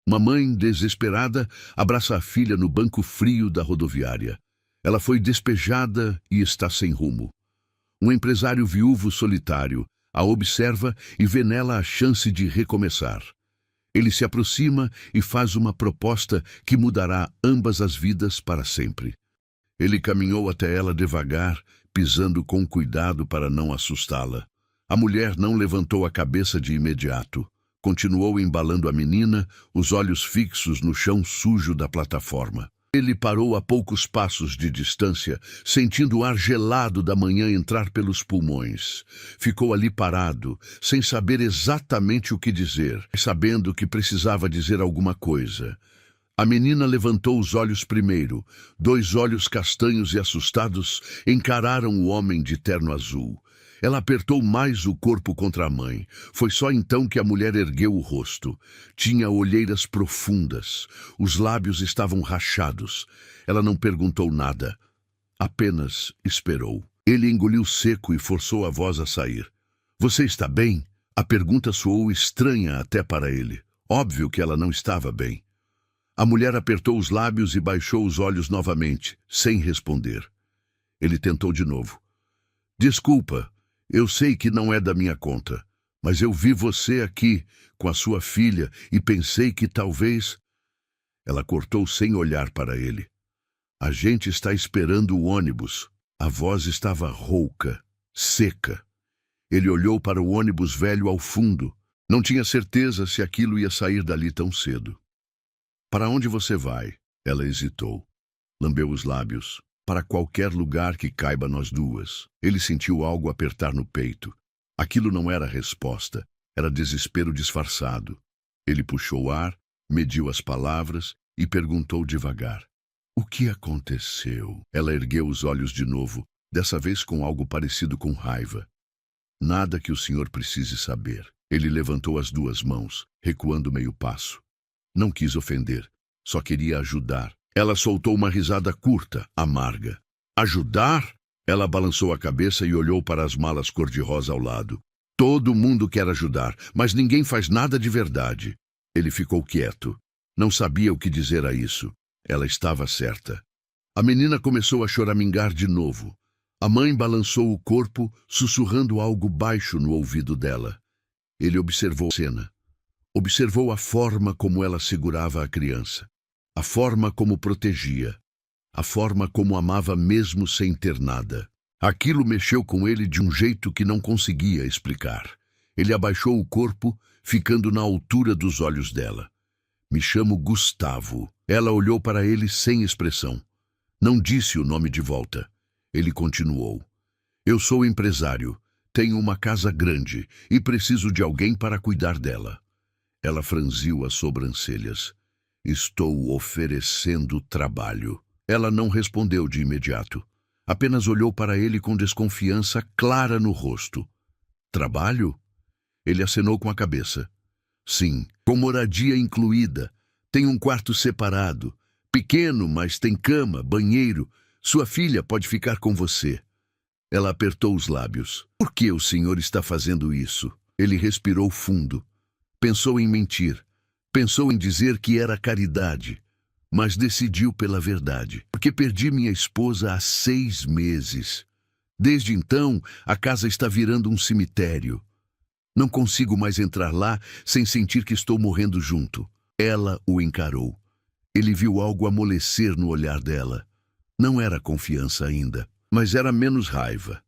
Uma mãe desesperada abraça a filha no banco frio da rodoviária. Ela foi despejada e está sem rumo. Um empresário viúvo solitário a observa e vê nela a chance de recomeçar. Ele se aproxima e faz uma proposta que mudará ambas as vidas para sempre. Ele caminhou até ela devagar, pisando com cuidado para não assustá-la. A mulher não levantou a cabeça de imediato. Continuou embalando a menina, os olhos fixos no chão sujo da plataforma. Ele parou a poucos passos de distância, sentindo o ar gelado da manhã entrar pelos pulmões. Ficou ali parado, sem saber exatamente o que dizer, sabendo que precisava dizer alguma coisa. A menina levantou os olhos primeiro. 2 olhos castanhos e assustados encararam o homem de terno azul. Ela apertou mais o corpo contra a mãe. Foi só então que a mulher ergueu o rosto. Tinha olheiras profundas. Os lábios estavam rachados. Ela não perguntou nada. Apenas esperou. Ele engoliu seco e forçou a voz a sair. "Você está bem?" A pergunta soou estranha até para ele. Óbvio que ela não estava bem. A mulher apertou os lábios e baixou os olhos novamente, sem responder. Ele tentou de novo. "Desculpa. Eu sei que não é da minha conta, mas eu vi você aqui com a sua filha e pensei que talvez..." Ela cortou sem olhar para ele. "A gente está esperando o ônibus." A voz estava rouca, seca. Ele olhou para o ônibus velho ao fundo. Não tinha certeza se aquilo ia sair dali tão cedo. "Para onde você vai?" Ela hesitou. Lambeu os lábios. "Para qualquer lugar que caiba nós duas." Ele sentiu algo apertar no peito. Aquilo não era resposta, era desespero disfarçado. Ele puxou ar, mediu as palavras e perguntou devagar: "O que aconteceu?" Ela ergueu os olhos de novo, dessa vez com algo parecido com raiva. "Nada que o senhor precise saber." Ele levantou as 2 mãos, recuando meio passo. Não quis ofender, só queria ajudar. Ela soltou uma risada curta, amarga. "Ajudar?" Ela balançou a cabeça e olhou para as malas cor-de-rosa ao lado. "Todo mundo quer ajudar, mas ninguém faz nada de verdade." Ele ficou quieto. Não sabia o que dizer a isso. Ela estava certa. A menina começou a choramingar de novo. A mãe balançou o corpo, sussurrando algo baixo no ouvido dela. Ele observou a cena. Observou a forma como ela segurava a criança. A forma como protegia. A forma como amava mesmo sem ter nada. Aquilo mexeu com ele de um jeito que não conseguia explicar. Ele abaixou o corpo, ficando na altura dos olhos dela. "Me chamo Gustavo." Ela olhou para ele sem expressão. Não disse o nome de volta. Ele continuou: "Eu sou empresário. Tenho uma casa grande e preciso de alguém para cuidar dela." Ela franziu as sobrancelhas. "Estou oferecendo trabalho." Ela não respondeu de imediato. Apenas olhou para ele com desconfiança clara no rosto. "Trabalho?" Ele acenou com a cabeça. "Sim, com moradia incluída. Tem um quarto separado. Pequeno, mas tem cama, banheiro. Sua filha pode ficar com você." Ela apertou os lábios. "Por que o senhor está fazendo isso?" Ele respirou fundo. Pensou em mentir. Pensou em dizer que era caridade. Mas decidiu pela verdade. "Porque perdi minha esposa há 6 meses. Desde então, a casa está virando um cemitério. Não consigo mais entrar lá sem sentir que estou morrendo junto." Ela o encarou. Ele viu algo amolecer no olhar dela. Não era confiança ainda, mas era menos raiva.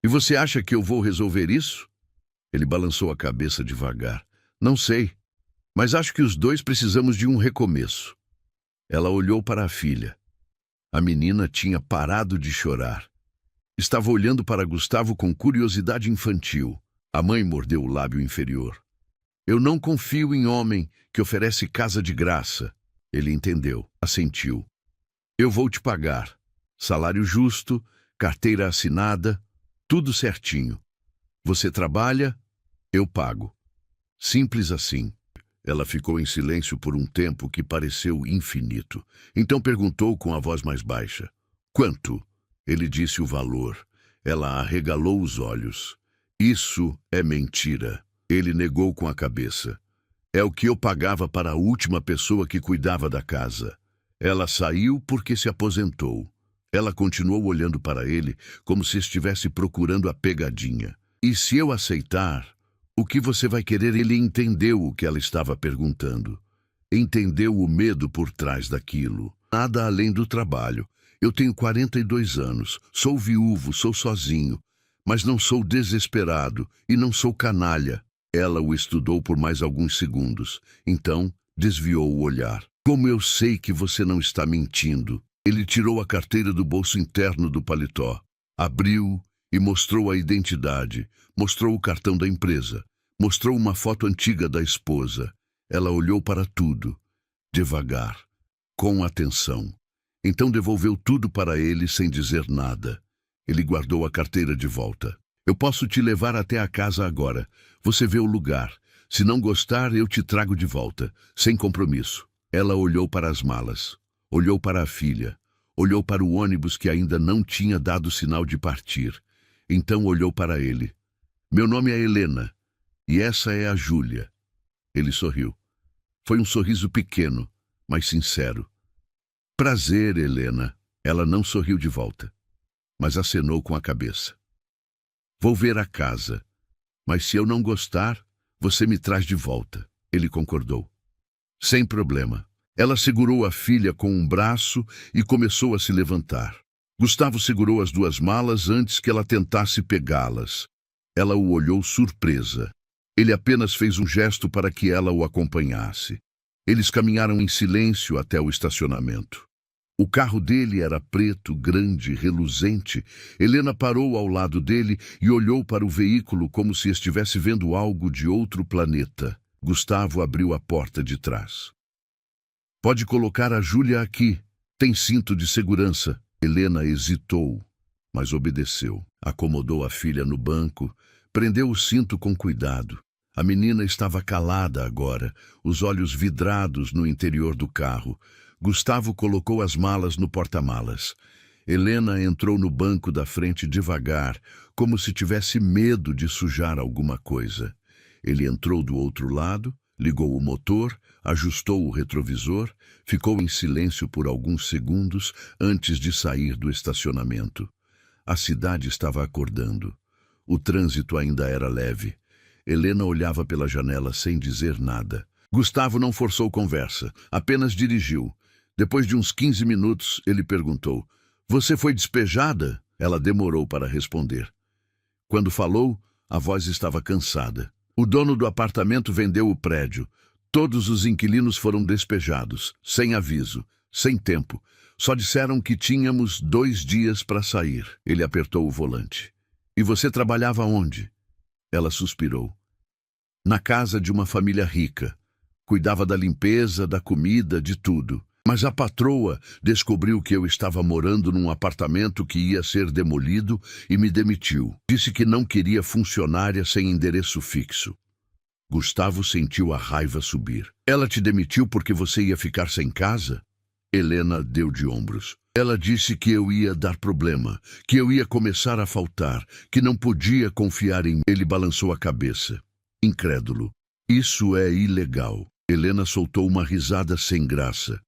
"E você acha que eu vou resolver isso?" Ele balançou a cabeça devagar. "Não sei, mas acho que os 2 precisamos de um recomeço." Ela olhou para a filha. A menina tinha parado de chorar. Estava olhando para Gustavo com curiosidade infantil. A mãe mordeu o lábio inferior. "Eu não confio em homem que oferece casa de graça." Ele entendeu, assentiu. "Eu vou te pagar. Salário justo, carteira assinada, tudo certinho. Você trabalha, eu pago. Simples assim." Ela ficou em silêncio por um tempo que pareceu infinito. Então perguntou com a voz mais baixa: "Quanto?" Ele disse o valor. Ela arregalou os olhos. "Isso é mentira." Ele negou com a cabeça. É o que eu pagava para a última pessoa que cuidava da casa. Ela saiu porque se aposentou. Ela continuou olhando para ele como se estivesse procurando a pegadinha. E se eu aceitar, o que você vai querer? Ele entendeu o que ela estava perguntando. Entendeu o medo por trás daquilo. Nada além do trabalho. Eu tenho 42 anos, sou viúvo, sou sozinho, mas não sou desesperado e não sou canalha. Ela o estudou por mais alguns segundos. Então, desviou o olhar. Como eu sei que você não está mentindo? Ele tirou a carteira do bolso interno do paletó, abriu e mostrou a identidade, mostrou o cartão da empresa, mostrou uma foto antiga da esposa. Ela olhou para tudo, devagar, com atenção. Então devolveu tudo para ele sem dizer nada. Ele guardou a carteira de volta. Eu posso te levar até a casa agora. Você vê o lugar. Se não gostar, eu te trago de volta, sem compromisso. Ela olhou para as malas, olhou para a filha, olhou para o ônibus que ainda não tinha dado sinal de partir. Então olhou para ele. Meu nome é Helena, e essa é a Júlia. Ele sorriu. Foi um sorriso pequeno, mas sincero. Prazer, Helena. Ela não sorriu de volta, mas acenou com a cabeça. Vou ver a casa, mas se eu não gostar, você me traz de volta. Ele concordou. Sem problema. Ela segurou a filha com um braço e começou a se levantar. Gustavo segurou as duas malas antes que ela tentasse pegá-las. Ela o olhou surpresa. Ele apenas fez um gesto para que ela o acompanhasse. Eles caminharam em silêncio até o estacionamento. O carro dele era preto, grande, reluzente. Helena parou ao lado dele e olhou para o veículo como se estivesse vendo algo de outro planeta. Gustavo abriu a porta de trás. Pode colocar a Júlia aqui. Tem cinto de segurança. Helena hesitou, mas obedeceu. Acomodou a filha no banco, prendeu o cinto com cuidado. A menina estava calada agora, os olhos vidrados no interior do carro. Gustavo colocou as malas no porta-malas. Helena entrou no banco da frente devagar, como se tivesse medo de sujar alguma coisa. Ele entrou do outro lado, ligou o motor, ajustou o retrovisor, ficou em silêncio por alguns segundos antes de sair do estacionamento. A cidade estava acordando. O trânsito ainda era leve. Helena olhava pela janela sem dizer nada. Gustavo não forçou conversa, apenas dirigiu. Depois de uns 15 minutos, ele perguntou: Você foi despejada? Ela demorou para responder. Quando falou, a voz estava cansada. O dono do apartamento vendeu o prédio. Todos os inquilinos foram despejados, sem aviso, sem tempo. Só disseram que tínhamos 2 dias para sair. Ele apertou o volante. E você trabalhava onde? Ela suspirou. Na casa de uma família rica. Cuidava da limpeza, da comida, de tudo. Mas a patroa descobriu que eu estava morando num apartamento que ia ser demolido e me demitiu. Disse que não queria funcionária sem endereço fixo. Gustavo sentiu a raiva subir. Ela te demitiu porque você ia ficar sem casa? Helena deu de ombros. Ela disse que eu ia dar problema, que eu ia começar a faltar, que não podia confiar em mim. Ele balançou a cabeça, incrédulo. Isso é ilegal. Helena soltou uma risada sem graça.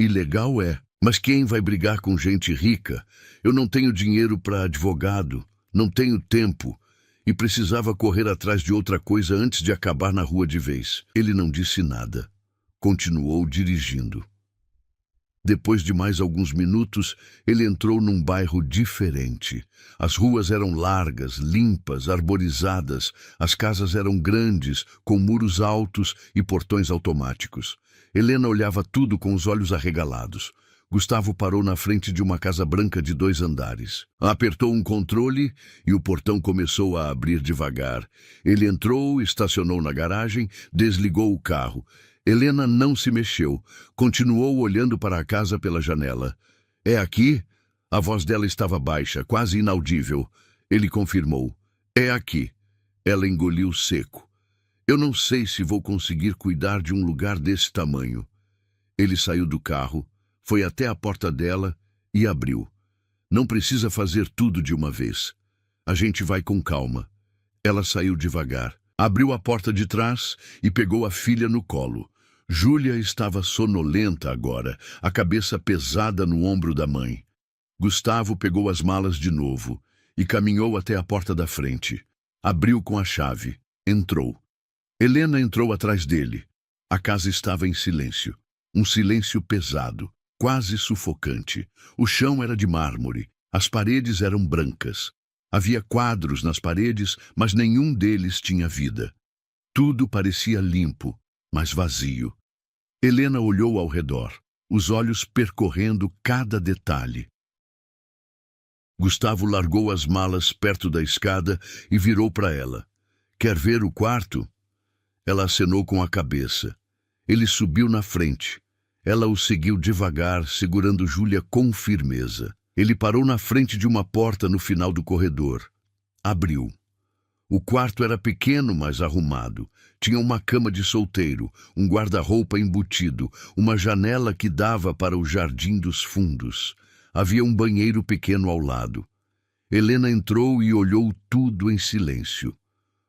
Ilegal é, mas quem vai brigar com gente rica? Eu não tenho dinheiro para advogado, não tenho tempo, e precisava correr atrás de outra coisa antes de acabar na rua de vez. Ele não disse nada. Continuou dirigindo. Depois de mais alguns minutos, ele entrou num bairro diferente. As ruas eram largas, limpas, arborizadas. As casas eram grandes, com muros altos e portões automáticos. Helena olhava tudo com os olhos arregalados. Gustavo parou na frente de uma casa branca de 2 andares. Apertou um controle e o portão começou a abrir devagar. Ele entrou, estacionou na garagem, desligou o carro. Helena não se mexeu. Continuou olhando para a casa pela janela. É aqui? A voz dela estava baixa, quase inaudível. Ele confirmou. É aqui. Ela engoliu seco. Eu não sei se vou conseguir cuidar de um lugar desse tamanho. Ele saiu do carro, foi até a porta dela e abriu. Não precisa fazer tudo de uma vez. A gente vai com calma. Ela saiu devagar. Abriu a porta de trás e pegou a filha no colo. Júlia estava sonolenta agora, a cabeça pesada no ombro da mãe. Gustavo pegou as malas de novo e caminhou até a porta da frente. Abriu com a chave. Entrou. Helena entrou atrás dele. A casa estava em silêncio. Um silêncio pesado, quase sufocante. O chão era de mármore. As paredes eram brancas. Havia quadros nas paredes, mas nenhum deles tinha vida. Tudo parecia limpo, mas vazio. Helena olhou ao redor, os olhos percorrendo cada detalhe. Gustavo largou as malas perto da escada e virou para ela. "Quer ver o quarto?" Ela acenou com a cabeça. Ele subiu na frente. Ela o seguiu devagar, segurando Júlia com firmeza. Ele parou na frente de uma porta no final do corredor. Abriu. O quarto era pequeno, mas arrumado. Tinha uma cama de solteiro, um guarda-roupa embutido, uma janela que dava para o jardim dos fundos. Havia um banheiro pequeno ao lado. Helena entrou e olhou tudo em silêncio.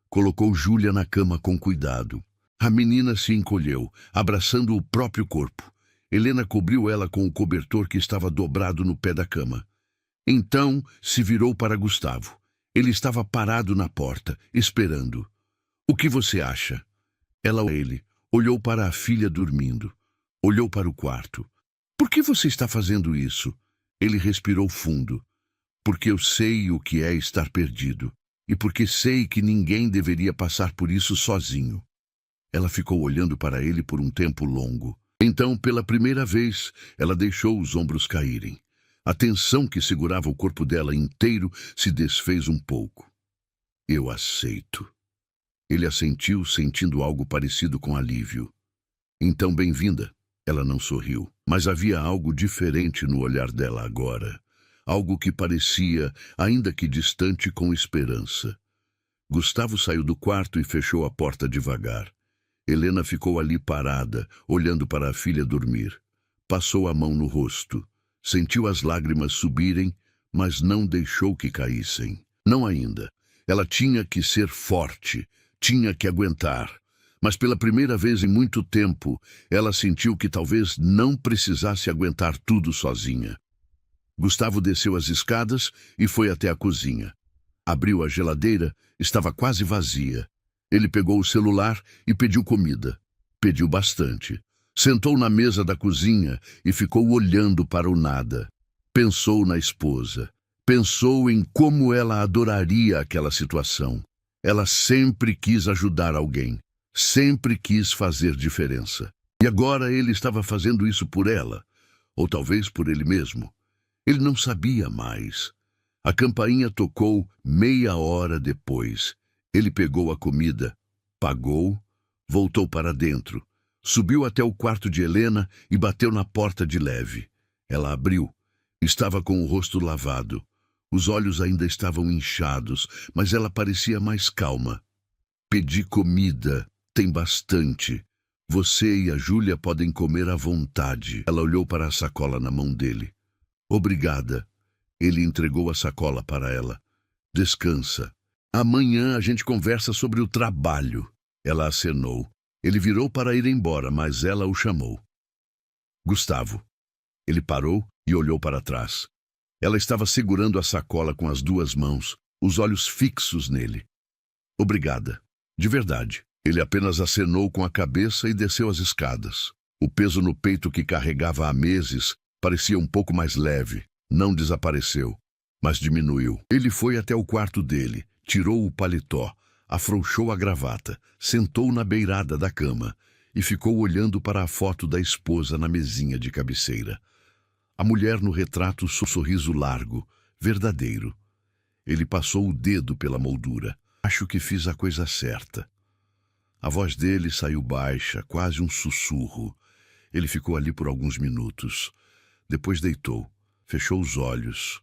Colocou Júlia na cama com cuidado. A menina se encolheu, abraçando o próprio corpo. Helena cobriu ela com o cobertor que estava dobrado no pé da cama. Então se virou para Gustavo. Ele estava parado na porta, esperando. "O que você acha?" Ele olhou para a filha dormindo. Olhou para o quarto. "Por que você está fazendo isso?" Ele respirou fundo. "Porque eu sei o que é estar perdido. E porque sei que ninguém deveria passar por isso sozinho." Ela ficou olhando para ele por um tempo longo. Então, pela primeira vez, ela deixou os ombros caírem. A tensão que segurava o corpo dela inteiro se desfez um pouco. "Eu aceito." Ele assentiu, sentindo algo parecido com alívio. "Então, bem-vinda." Ela não sorriu, mas havia algo diferente no olhar dela agora. Algo que parecia, ainda que distante, com esperança. Gustavo saiu do quarto e fechou a porta devagar. Helena ficou ali parada, olhando para a filha dormir. Passou a mão no rosto. Sentiu as lágrimas subirem, mas não deixou que caíssem. Não ainda. Ela tinha que ser forte, tinha que aguentar. Mas pela primeira vez em muito tempo, ela sentiu que talvez não precisasse aguentar tudo sozinha. Gustavo desceu as escadas e foi até a cozinha. Abriu a geladeira, estava quase vazia. Ele pegou o celular e pediu comida. Pediu bastante. Sentou na mesa da cozinha e ficou olhando para o nada. Pensou na esposa. Pensou em como ela adoraria aquela situação. Ela sempre quis ajudar alguém. Sempre quis fazer diferença. E agora ele estava fazendo isso por ela. Ou talvez por ele mesmo. Ele não sabia mais. A campainha tocou meia hora depois. Ele pegou a comida, pagou, voltou para dentro, subiu até o quarto de Helena e bateu na porta de leve. Ela abriu. Estava com o rosto lavado. Os olhos ainda estavam inchados, mas ela parecia mais calma. "Pedi comida. Tem bastante. Você e a Júlia podem comer à vontade." Ela olhou para a sacola na mão dele. "Obrigada." Ele entregou a sacola para ela. "Descansa. Amanhã a gente conversa sobre o trabalho." Ela acenou. Ele virou para ir embora, mas ela o chamou. "Gustavo." Ele parou e olhou para trás. Ela estava segurando a sacola com as duas mãos, os olhos fixos nele. "Obrigada. De verdade." Ele apenas acenou com a cabeça e desceu as escadas. O peso no peito que carregava há meses parecia um pouco mais leve. Não desapareceu, mas diminuiu. Ele foi até o quarto dele, tirou o paletó, afrouxou a gravata, sentou na beirada da cama e ficou olhando para a foto da esposa na mesinha de cabeceira. A mulher no retrato, sorriso largo, verdadeiro. Ele passou o dedo pela moldura. "Acho que fiz a coisa certa." A voz dele saiu baixa, quase um sussurro. Ele ficou ali por alguns minutos. Depois deitou, fechou os olhos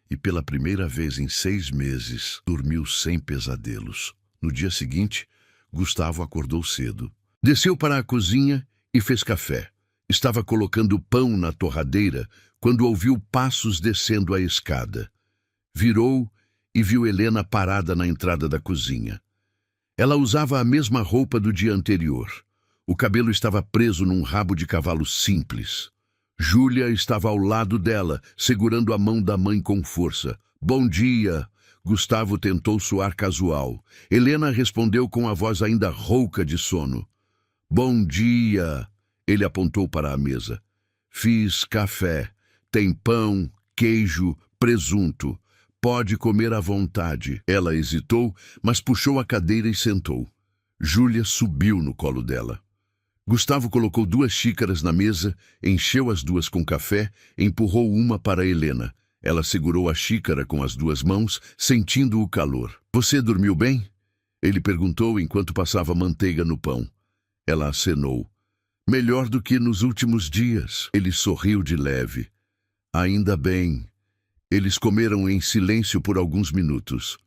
e, pela primeira vez em 6 meses, dormiu sem pesadelos. No dia seguinte, Gustavo acordou cedo. Desceu para a cozinha e fez café. Estava colocando pão na torradeira quando ouviu passos descendo a escada. Virou e viu Helena parada na entrada da cozinha. Ela usava a mesma roupa do dia anterior. O cabelo estava preso num rabo de cavalo simples. Júlia estava ao lado dela, segurando a mão da mãe com força. Bom dia! Gustavo tentou soar casual. Helena respondeu com a voz ainda rouca de sono. Bom dia! Ele apontou para a mesa. Fiz café. Tem pão, queijo, presunto. Pode comer à vontade. Ela hesitou, mas puxou a cadeira e sentou. Júlia subiu no colo dela. Gustavo colocou 2 xícaras na mesa, encheu as 2 com café, empurrou uma para Helena. Ela segurou a xícara com as 2 mãos, sentindo o calor. Você dormiu bem? Ele perguntou enquanto passava manteiga no pão. Ela acenou. Melhor do que nos últimos dias. Ele sorriu de leve. Ainda bem. Eles comeram em silêncio por alguns minutos.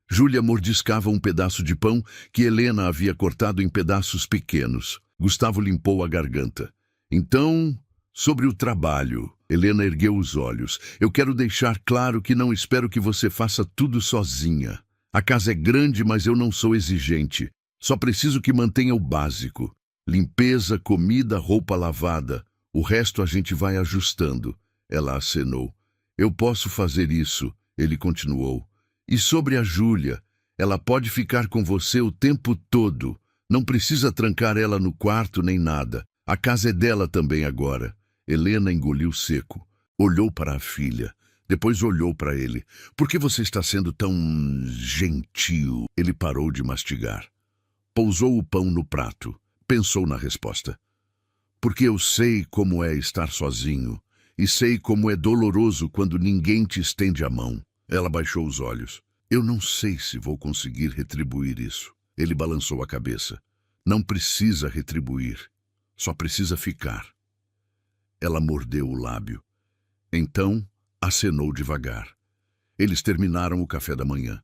Júlia mordiscava um pedaço de pão que Helena havia cortado em pedaços pequenos. Gustavo limpou a garganta. Então, sobre o trabalho. Helena ergueu os olhos. Eu quero deixar claro que não espero que você faça tudo sozinha. A casa é grande, mas eu não sou exigente. Só preciso que mantenha o básico. Limpeza, comida, roupa lavada. O resto a gente vai ajustando. Ela acenou. Eu posso fazer isso, ele continuou. E sobre a Júlia, ela pode ficar com você o tempo todo. Não precisa trancar ela no quarto nem nada. A casa é dela também agora. Helena engoliu seco. Olhou para a filha. Depois olhou para ele. Por que você está sendo tão gentil? Ele parou de mastigar. Pousou o pão no prato. Pensou na resposta. Porque eu sei como é estar sozinho. E sei como é doloroso quando ninguém te estende a mão. Ela baixou os olhos. Eu não sei se vou conseguir retribuir isso. Ele balançou a cabeça. Não precisa retribuir. Só precisa ficar. Ela mordeu o lábio. Então, acenou devagar. Eles terminaram o café da manhã.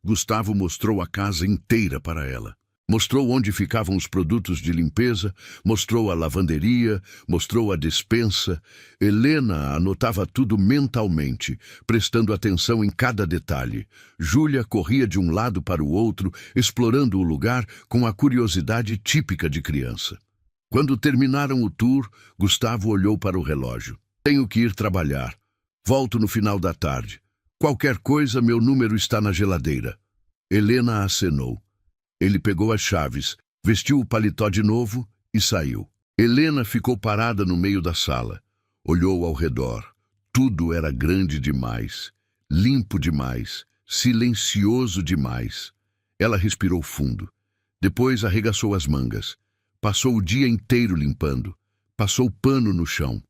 Gustavo mostrou a casa inteira para ela. Mostrou onde ficavam os produtos de limpeza, mostrou a lavanderia, mostrou a despensa. Helena anotava tudo mentalmente, prestando atenção em cada detalhe. Júlia corria de um lado para o outro, explorando o lugar com a curiosidade típica de criança. Quando terminaram o tour, Gustavo olhou para o relógio. Tenho que ir trabalhar. Volto no final da tarde. Qualquer coisa, meu número está na geladeira. Helena acenou. Ele pegou as chaves, vestiu o paletó de novo e saiu. Helena ficou parada no meio da sala. Olhou ao redor. Tudo era grande demais, limpo demais, silencioso demais. Ela respirou fundo. Depois arregaçou as mangas. Passou o dia inteiro limpando. Passou pano no chão.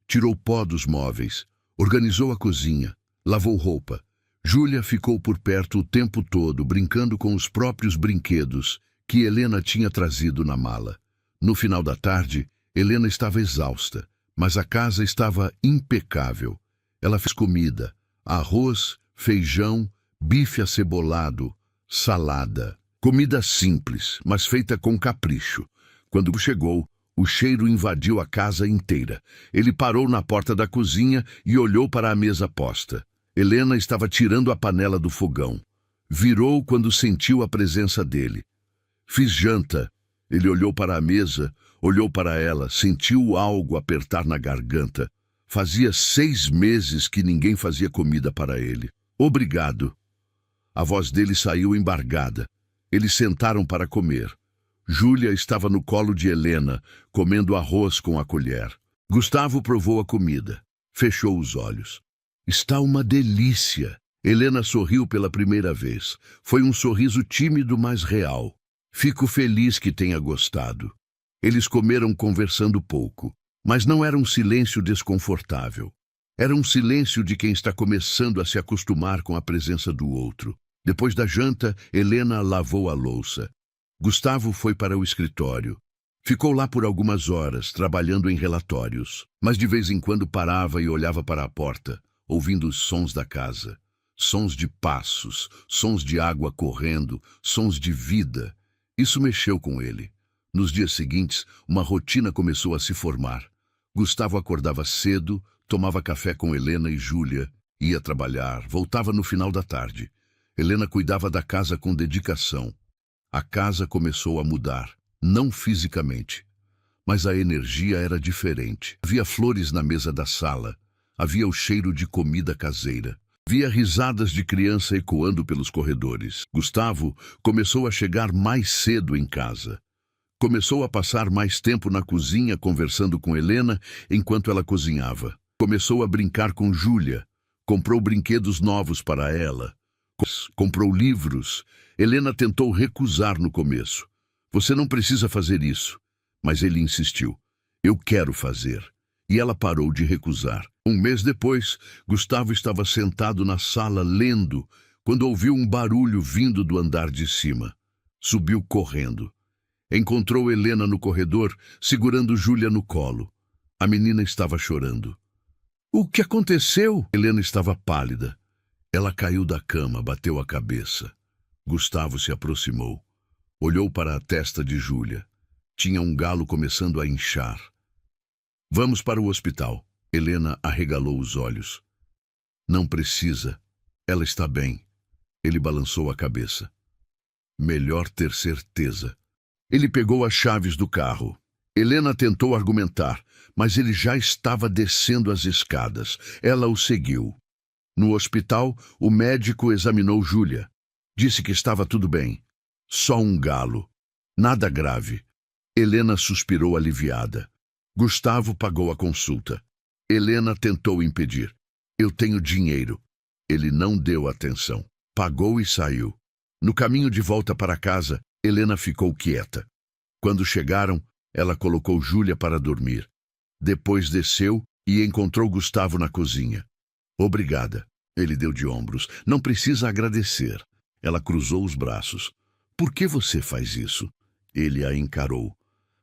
Tirou pó dos móveis. Organizou a cozinha. Lavou roupa. Júlia ficou por perto o tempo todo, brincando com os próprios brinquedos que Helena tinha trazido na mala. No final da tarde, Helena estava exausta, mas a casa estava impecável. Ela fez comida, arroz, feijão, bife acebolado, salada. Comida simples, mas feita com capricho. Quando chegou, o cheiro invadiu a casa inteira. Ele parou na porta da cozinha e olhou para a mesa posta. Helena estava tirando a panela do fogão. Virou quando sentiu a presença dele. Fiz janta. Ele olhou para a mesa, olhou para ela, sentiu algo apertar na garganta. Fazia 6 meses que ninguém fazia comida para ele. Obrigado. A voz dele saiu embargada. Eles sentaram para comer. Júlia estava no colo de Helena, comendo arroz com a colher. Gustavo provou a comida. Fechou os olhos. Está uma delícia. Helena sorriu pela primeira vez. Foi um sorriso tímido, mas real. Fico feliz que tenha gostado. Eles comeram conversando pouco, mas não era um silêncio desconfortável. Era um silêncio de quem está começando a se acostumar com a presença do outro. Depois da janta, Helena lavou a louça. Gustavo foi para o escritório. Ficou lá por algumas horas, trabalhando em relatórios, mas de vez em quando parava e olhava para a porta, ouvindo os sons da casa. Sons de passos, sons de água correndo, sons de vida. Isso mexeu com ele. Nos dias seguintes, uma rotina começou a se formar. Gustavo acordava cedo, tomava café com Helena e Júlia, ia trabalhar, voltava no final da tarde. Helena cuidava da casa com dedicação. A casa começou a mudar, não fisicamente, mas a energia era diferente. Havia flores na mesa da sala, havia o cheiro de comida caseira. Havia risadas de criança ecoando pelos corredores. Gustavo começou a chegar mais cedo em casa. Começou a passar mais tempo na cozinha conversando com Helena enquanto ela cozinhava. Começou a brincar com Júlia. Comprou brinquedos novos para ela. Comprou livros. Helena tentou recusar no começo. Você não precisa fazer isso. Mas ele insistiu. Eu quero fazer. E ela parou de recusar. Um mês depois, Gustavo estava sentado na sala lendo, quando ouviu um barulho vindo do andar de cima. Subiu correndo. Encontrou Helena no corredor, segurando Júlia no colo. A menina estava chorando. O que aconteceu? Helena estava pálida. Ela caiu da cama, bateu a cabeça. Gustavo se aproximou. Olhou para a testa de Júlia. Tinha um galo começando a inchar. Vamos para o hospital. Helena arregalou os olhos. Não precisa. Ela está bem. Ele balançou a cabeça. Melhor ter certeza. Ele pegou as chaves do carro. Helena tentou argumentar, mas ele já estava descendo as escadas. Ela o seguiu. No hospital, o médico examinou Júlia. Disse que estava tudo bem. Só um galo. Nada grave. Helena suspirou aliviada. Gustavo pagou a consulta. Helena tentou impedir. Eu tenho dinheiro. Ele não deu atenção. Pagou e saiu. No caminho de volta para casa, Helena ficou quieta. Quando chegaram, ela colocou Júlia para dormir. Depois desceu e encontrou Gustavo na cozinha. Obrigada. Ele deu de ombros. Não precisa agradecer. Ela cruzou os braços. Por que você faz isso? Ele a encarou.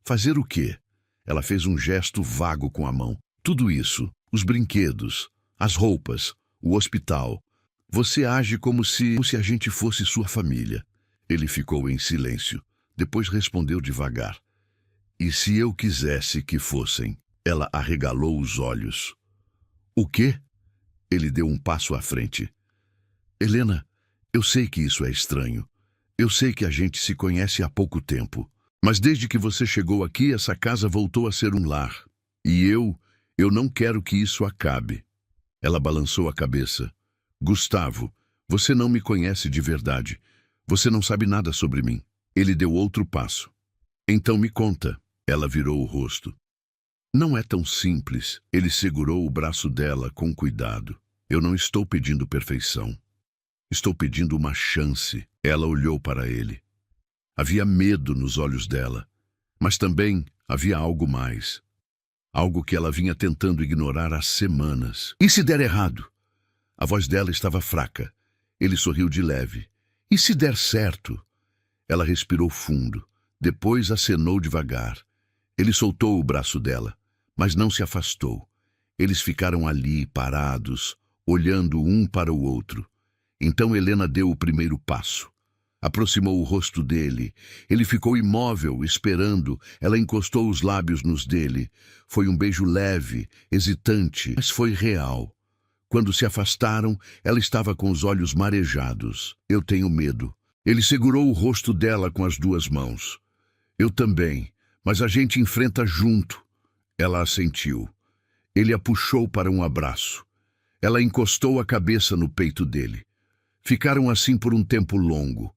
Fazer o quê? Ela fez um gesto vago com a mão. Tudo isso, os brinquedos, as roupas, o hospital. Você age como se a gente fosse sua família. Ele ficou em silêncio. Depois respondeu devagar. E se eu quisesse que fossem? Ela arregalou os olhos. O quê? Ele deu um passo à frente. Helena, eu sei que isso é estranho. Eu sei que a gente se conhece há pouco tempo. Mas desde que você chegou aqui, essa casa voltou a ser um lar. E eu não quero que isso acabe. Ela balançou a cabeça. Gustavo, você não me conhece de verdade. Você não sabe nada sobre mim. Ele deu outro passo. Então me conta. Ela virou o rosto. Não é tão simples. Ele segurou o braço dela com cuidado. Eu não estou pedindo perfeição. Estou pedindo uma chance. Ela olhou para ele. Havia medo nos olhos dela, mas também havia algo mais. Algo que ela vinha tentando ignorar há semanas. E se der errado? A voz dela estava fraca. Ele sorriu de leve. E se der certo? Ela respirou fundo. Depois acenou devagar. Ele soltou o braço dela, mas não se afastou. Eles ficaram ali, parados, olhando um para o outro. Então Helena deu o primeiro passo. Aproximou o rosto dele. Ele ficou imóvel, esperando. Ela encostou os lábios nos dele. Foi um beijo leve, hesitante, mas foi real. Quando se afastaram, ela estava com os olhos marejados. Eu tenho medo. Ele segurou o rosto dela com as duas mãos. Eu também, mas a gente enfrenta junto. Ela assentiu. Ele a puxou para um abraço. Ela encostou a cabeça no peito dele. Ficaram assim por um tempo longo.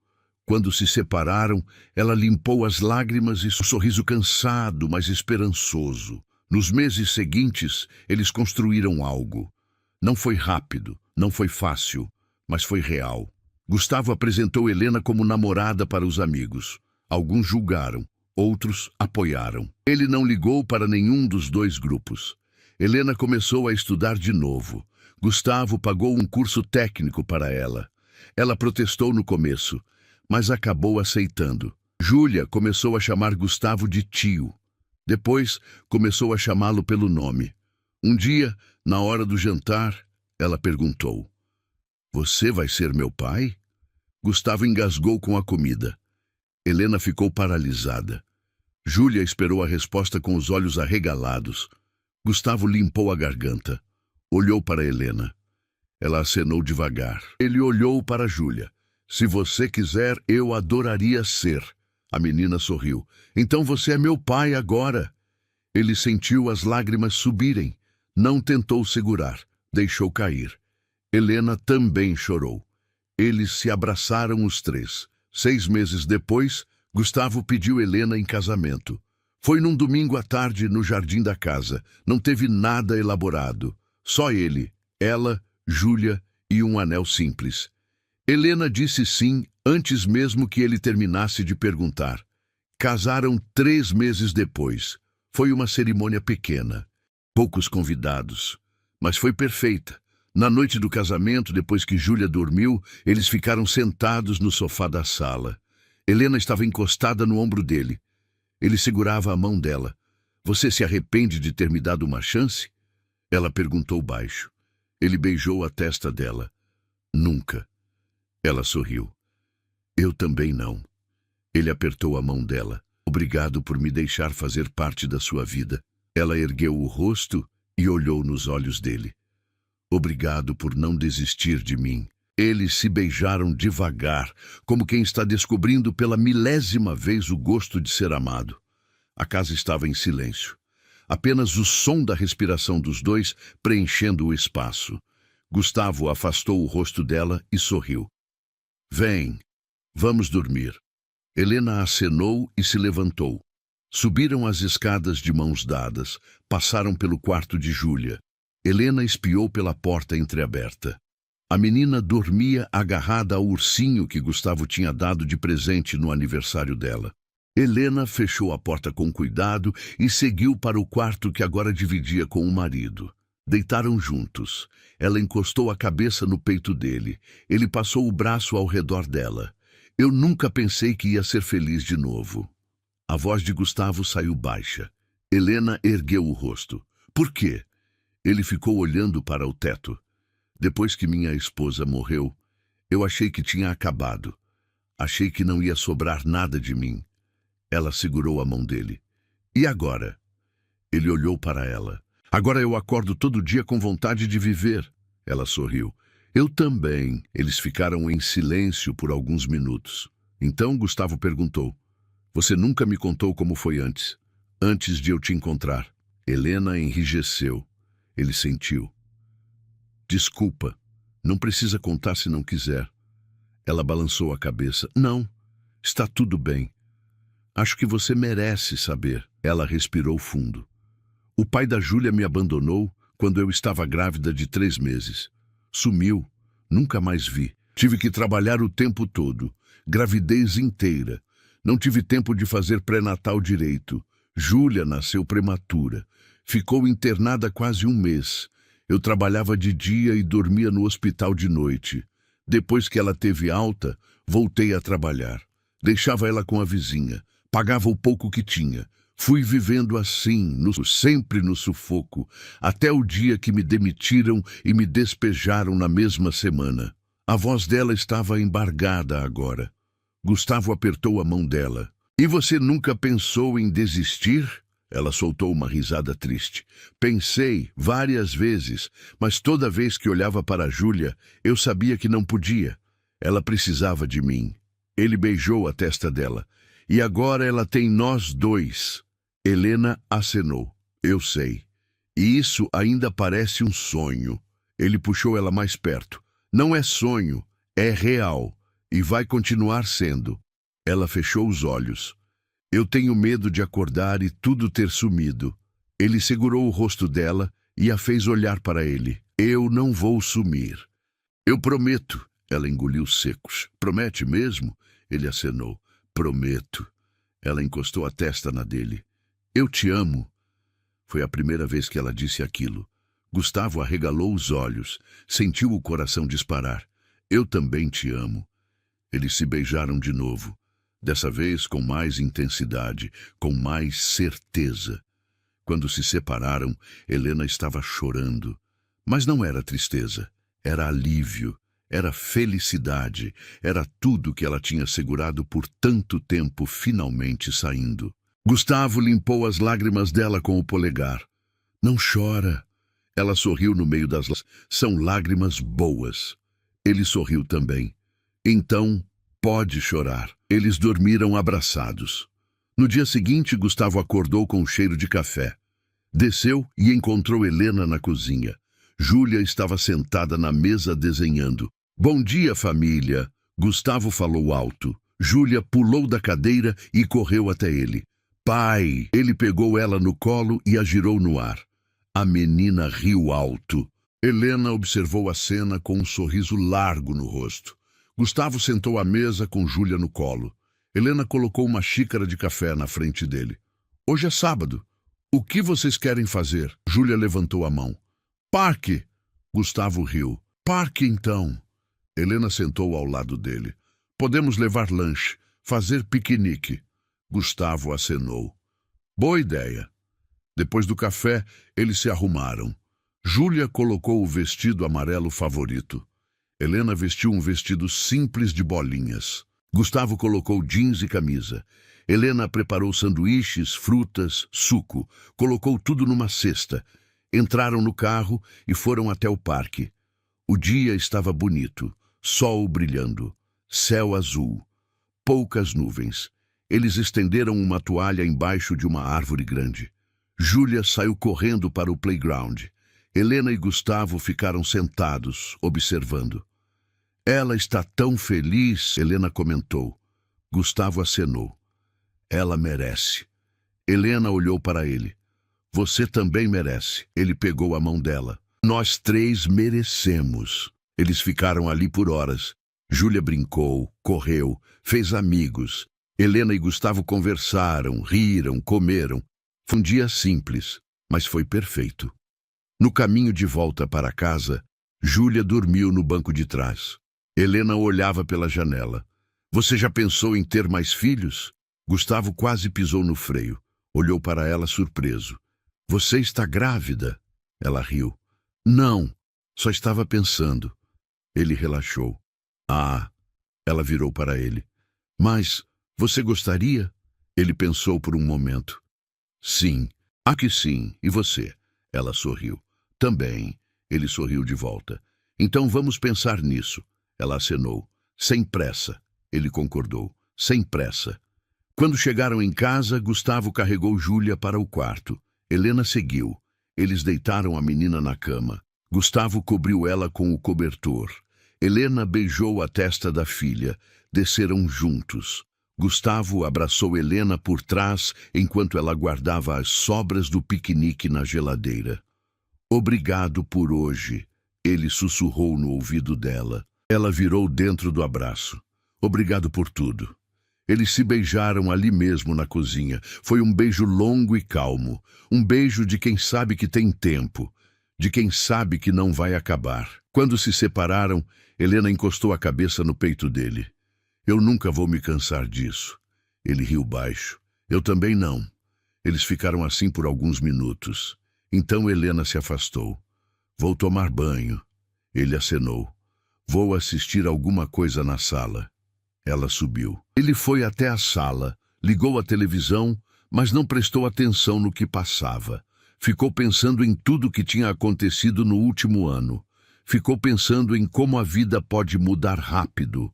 Quando se separaram, ela limpou as lágrimas e um sorriso cansado, mas esperançoso. Nos meses seguintes, eles construíram algo. Não foi rápido, não foi fácil, mas foi real. Gustavo apresentou Helena como namorada para os amigos. Alguns julgaram, outros apoiaram. Ele não ligou para nenhum dos dois grupos. Helena começou a estudar de novo. Gustavo pagou um curso técnico para ela. Ela protestou no começo, mas acabou aceitando. Júlia começou a chamar Gustavo de tio. Depois, começou a chamá-lo pelo nome. Um dia, na hora do jantar, ela perguntou: Você vai ser meu pai? Gustavo engasgou com a comida. Helena ficou paralisada. Júlia esperou a resposta com os olhos arregalados. Gustavo limpou a garganta. Olhou para Helena. Ela acenou devagar. Ele olhou para Júlia. Se você quiser, eu adoraria ser. A menina sorriu. Então você é meu pai agora. Ele sentiu as lágrimas subirem. Não tentou segurar. Deixou cair. Helena também chorou. Eles se abraçaram os três. 6 meses depois, Gustavo pediu Helena em casamento. Foi num domingo à tarde no jardim da casa. Não teve nada elaborado. Só ele, ela, Júlia e um anel simples. Helena disse sim antes mesmo que ele terminasse de perguntar. Casaram 3 meses depois. Foi uma cerimônia pequena. Poucos convidados. Mas foi perfeita. Na noite do casamento, depois que Júlia dormiu, eles ficaram sentados no sofá da sala. Helena estava encostada no ombro dele. Ele segurava a mão dela. Você se arrepende de ter me dado uma chance? Ela perguntou baixo. Ele beijou a testa dela. Nunca. Ela sorriu. Eu também não. Ele apertou a mão dela. Obrigado por me deixar fazer parte da sua vida. Ela ergueu o rosto e olhou nos olhos dele. Obrigado por não desistir de mim. Eles se beijaram devagar, como quem está descobrindo pela 1000ª vez o gosto de ser amado. A casa estava em silêncio. Apenas o som da respiração dos dois preenchendo o espaço. Gustavo afastou o rosto dela e sorriu. Vem, vamos dormir. Helena acenou e se levantou. Subiram as escadas de mãos dadas, passaram pelo quarto de Júlia. Helena espiou pela porta entreaberta. A menina dormia agarrada ao ursinho que Gustavo tinha dado de presente no aniversário dela. Helena fechou a porta com cuidado e seguiu para o quarto que agora dividia com o marido. Deitaram juntos. Ela encostou a cabeça no peito dele. Ele passou o braço ao redor dela. Eu nunca pensei que ia ser feliz de novo. A voz de Gustavo saiu baixa. Helena ergueu o rosto. Por quê? Ele ficou olhando para o teto. Depois que minha esposa morreu, eu achei que tinha acabado. Achei que não ia sobrar nada de mim. Ela segurou a mão dele. E agora? Ele olhou para ela. Agora eu acordo todo dia com vontade de viver. Ela sorriu. Eu também. Eles ficaram em silêncio por alguns minutos. Então Gustavo perguntou. Você nunca me contou como foi antes de eu te encontrar. Helena enrijeceu. Ele sentiu. Desculpa, não precisa contar se não quiser. Ela balançou a cabeça. Não, está tudo bem. Acho que você merece saber. Ela respirou fundo. O pai da Júlia me abandonou quando eu estava grávida de 3 meses. Sumiu, nunca mais vi. Tive que trabalhar o tempo todo, gravidez inteira. Não tive tempo de fazer pré-natal direito. Júlia nasceu prematura. Ficou internada quase 1 mês. Eu trabalhava de dia e dormia no hospital de noite. Depois que ela teve alta, voltei a trabalhar. Deixava ela com a vizinha. Pagava o pouco que tinha. Fui vivendo assim, sempre no sufoco, até o dia que me demitiram e me despejaram na mesma semana. A voz dela estava embargada agora. Gustavo apertou a mão dela. E você nunca pensou em desistir? Ela soltou uma risada triste. Pensei várias vezes, mas toda vez que olhava para Júlia, eu sabia que não podia. Ela precisava de mim. Ele beijou a testa dela. E agora ela tem nós dois. Helena acenou. Eu sei. E isso ainda parece um sonho. Ele puxou ela mais perto. Não é sonho, é real. E vai continuar sendo. Ela fechou os olhos. Eu tenho medo de acordar e tudo ter sumido. Ele segurou o rosto dela e a fez olhar para ele. Eu não vou sumir. Eu prometo. Ela engoliu secos. Promete mesmo? Ele acenou. Prometo. Ela encostou a testa na dele. Eu te amo. Foi a primeira vez que ela disse aquilo. Gustavo arregalou os olhos. Sentiu o coração disparar. Eu também te amo. Eles se beijaram de novo. Dessa vez com mais intensidade, com mais certeza. Quando se separaram, Helena estava chorando. Mas não era tristeza, era alívio, era felicidade, era tudo que ela tinha segurado por tanto tempo finalmente saindo. Gustavo limpou as lágrimas dela com o polegar. Não chora. Ela sorriu no meio das lágrimas. São lágrimas boas. Ele sorriu também. Então, pode chorar. Eles dormiram abraçados. No dia seguinte, Gustavo acordou com o cheiro de café. Desceu e encontrou Helena na cozinha. Júlia estava sentada na mesa desenhando. Bom dia, família, Gustavo falou alto. Júlia pulou da cadeira e correu até ele. Pai! Ele pegou ela no colo e a girou no ar. A menina riu alto. Helena observou a cena com um sorriso largo no rosto. Gustavo sentou à mesa com Júlia no colo. Helena colocou uma xícara de café na frente dele. Hoje é sábado. O que vocês querem fazer? Júlia levantou a mão. Parque! Gustavo riu. Parque, então. Helena sentou ao lado dele. Podemos levar lanche, fazer piquenique. Gustavo acenou. Boa ideia. Depois do café, eles se arrumaram. Júlia colocou o vestido amarelo favorito. Helena vestiu um vestido simples de bolinhas. Gustavo colocou jeans e camisa. Helena preparou sanduíches, frutas, suco. Colocou tudo numa cesta. Entraram no carro e foram até o parque. O dia estava bonito. Sol brilhando. Céu azul. Poucas nuvens. Eles estenderam uma toalha embaixo de uma árvore grande. Júlia saiu correndo para o playground. Helena e Gustavo ficaram sentados, observando. Ela está tão feliz, Helena comentou. Gustavo acenou. Ela merece. Helena olhou para ele. Você também merece. Ele pegou a mão dela. Nós três merecemos. Eles ficaram ali por horas. Júlia brincou, correu, fez amigos. Helena e Gustavo conversaram, riram, comeram. Foi um dia simples, mas foi perfeito. No caminho de volta para casa, Júlia dormiu no banco de trás. Helena olhava pela janela. Você já pensou em ter mais filhos? Gustavo quase pisou no freio. Olhou para ela surpreso. Você está grávida? Ela riu. Não, só estava pensando. Ele relaxou. Ah, ela virou para ele. Mas você gostaria? Ele pensou por um momento. Sim, que sim. E você? Ela sorriu. Também. Ele sorriu de volta. Então vamos pensar nisso. Ela acenou. Sem pressa. Ele concordou. Sem pressa. Quando chegaram em casa, Gustavo carregou Júlia para o quarto. Helena seguiu. Eles deitaram a menina na cama. Gustavo cobriu ela com o cobertor. Helena beijou a testa da filha. Desceram juntos. Gustavo abraçou Helena por trás enquanto ela guardava as sobras do piquenique na geladeira. Obrigado por hoje, ele sussurrou no ouvido dela. Ela virou dentro do abraço. Obrigado por tudo. Eles se beijaram ali mesmo na cozinha. Foi um beijo longo e calmo. Um beijo de quem sabe que tem tempo. De quem sabe que não vai acabar. Quando se separaram, Helena encostou a cabeça no peito dele. Eu nunca vou me cansar disso. Ele riu baixo. Eu também não. Eles ficaram assim por alguns minutos. Então Helena se afastou. Vou tomar banho. Ele acenou. Vou assistir alguma coisa na sala. Ela subiu. Ele foi até a sala, ligou a televisão, mas não prestou atenção no que passava. Ficou pensando em tudo que tinha acontecido no último ano. Ficou pensando em como a vida pode mudar rápido.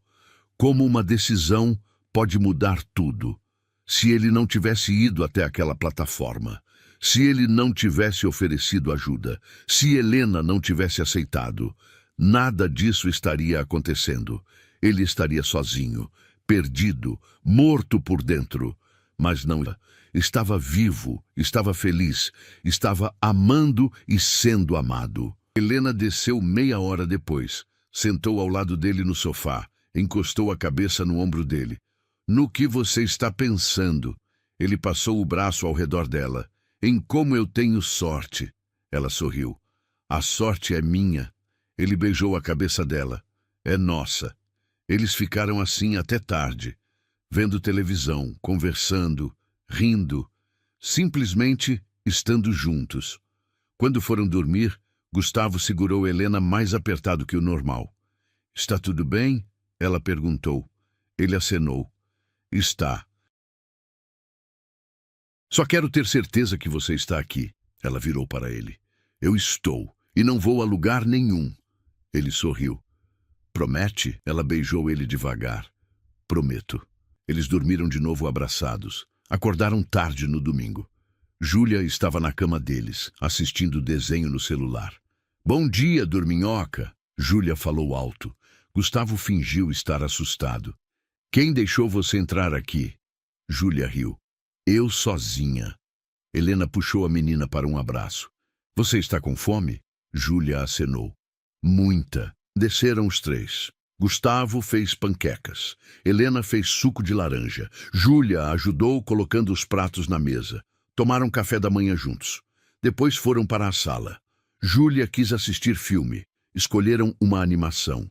Como uma decisão pode mudar tudo. Se ele não tivesse ido até aquela plataforma, se ele não tivesse oferecido ajuda, se Helena não tivesse aceitado, nada disso estaria acontecendo. Ele estaria sozinho, perdido, morto por dentro. Mas não, estava vivo, estava feliz, estava amando e sendo amado. Helena desceu meia hora depois, sentou ao lado dele no sofá. Encostou a cabeça no ombro dele. No que você está pensando? Ele passou o braço ao redor dela. Em como eu tenho sorte. Ela sorriu. A sorte é minha. Ele beijou a cabeça dela. É nossa. Eles ficaram assim até tarde, vendo televisão, conversando, rindo, simplesmente estando juntos. Quando foram dormir, Gustavo segurou Helena mais apertado que o normal. Está tudo bem? Ela perguntou. Ele acenou. Está. Só quero ter certeza que você está aqui. Ela virou para ele. Eu estou, e não vou a lugar nenhum. Ele sorriu. Promete? Ela beijou ele devagar. Prometo. Eles dormiram de novo abraçados. Acordaram tarde no domingo. Júlia estava na cama deles, assistindo desenho no celular. Bom dia, dorminhoca, Júlia falou alto. Gustavo fingiu estar assustado. Quem deixou você entrar aqui? Júlia riu. Eu sozinha. Helena puxou a menina para um abraço. Você está com fome? Júlia acenou. Muita. Desceram os três. Gustavo fez panquecas. Helena fez suco de laranja. Júlia ajudou colocando os pratos na mesa. Tomaram café da manhã juntos. Depois foram para a sala. Júlia quis assistir filme. Escolheram uma animação.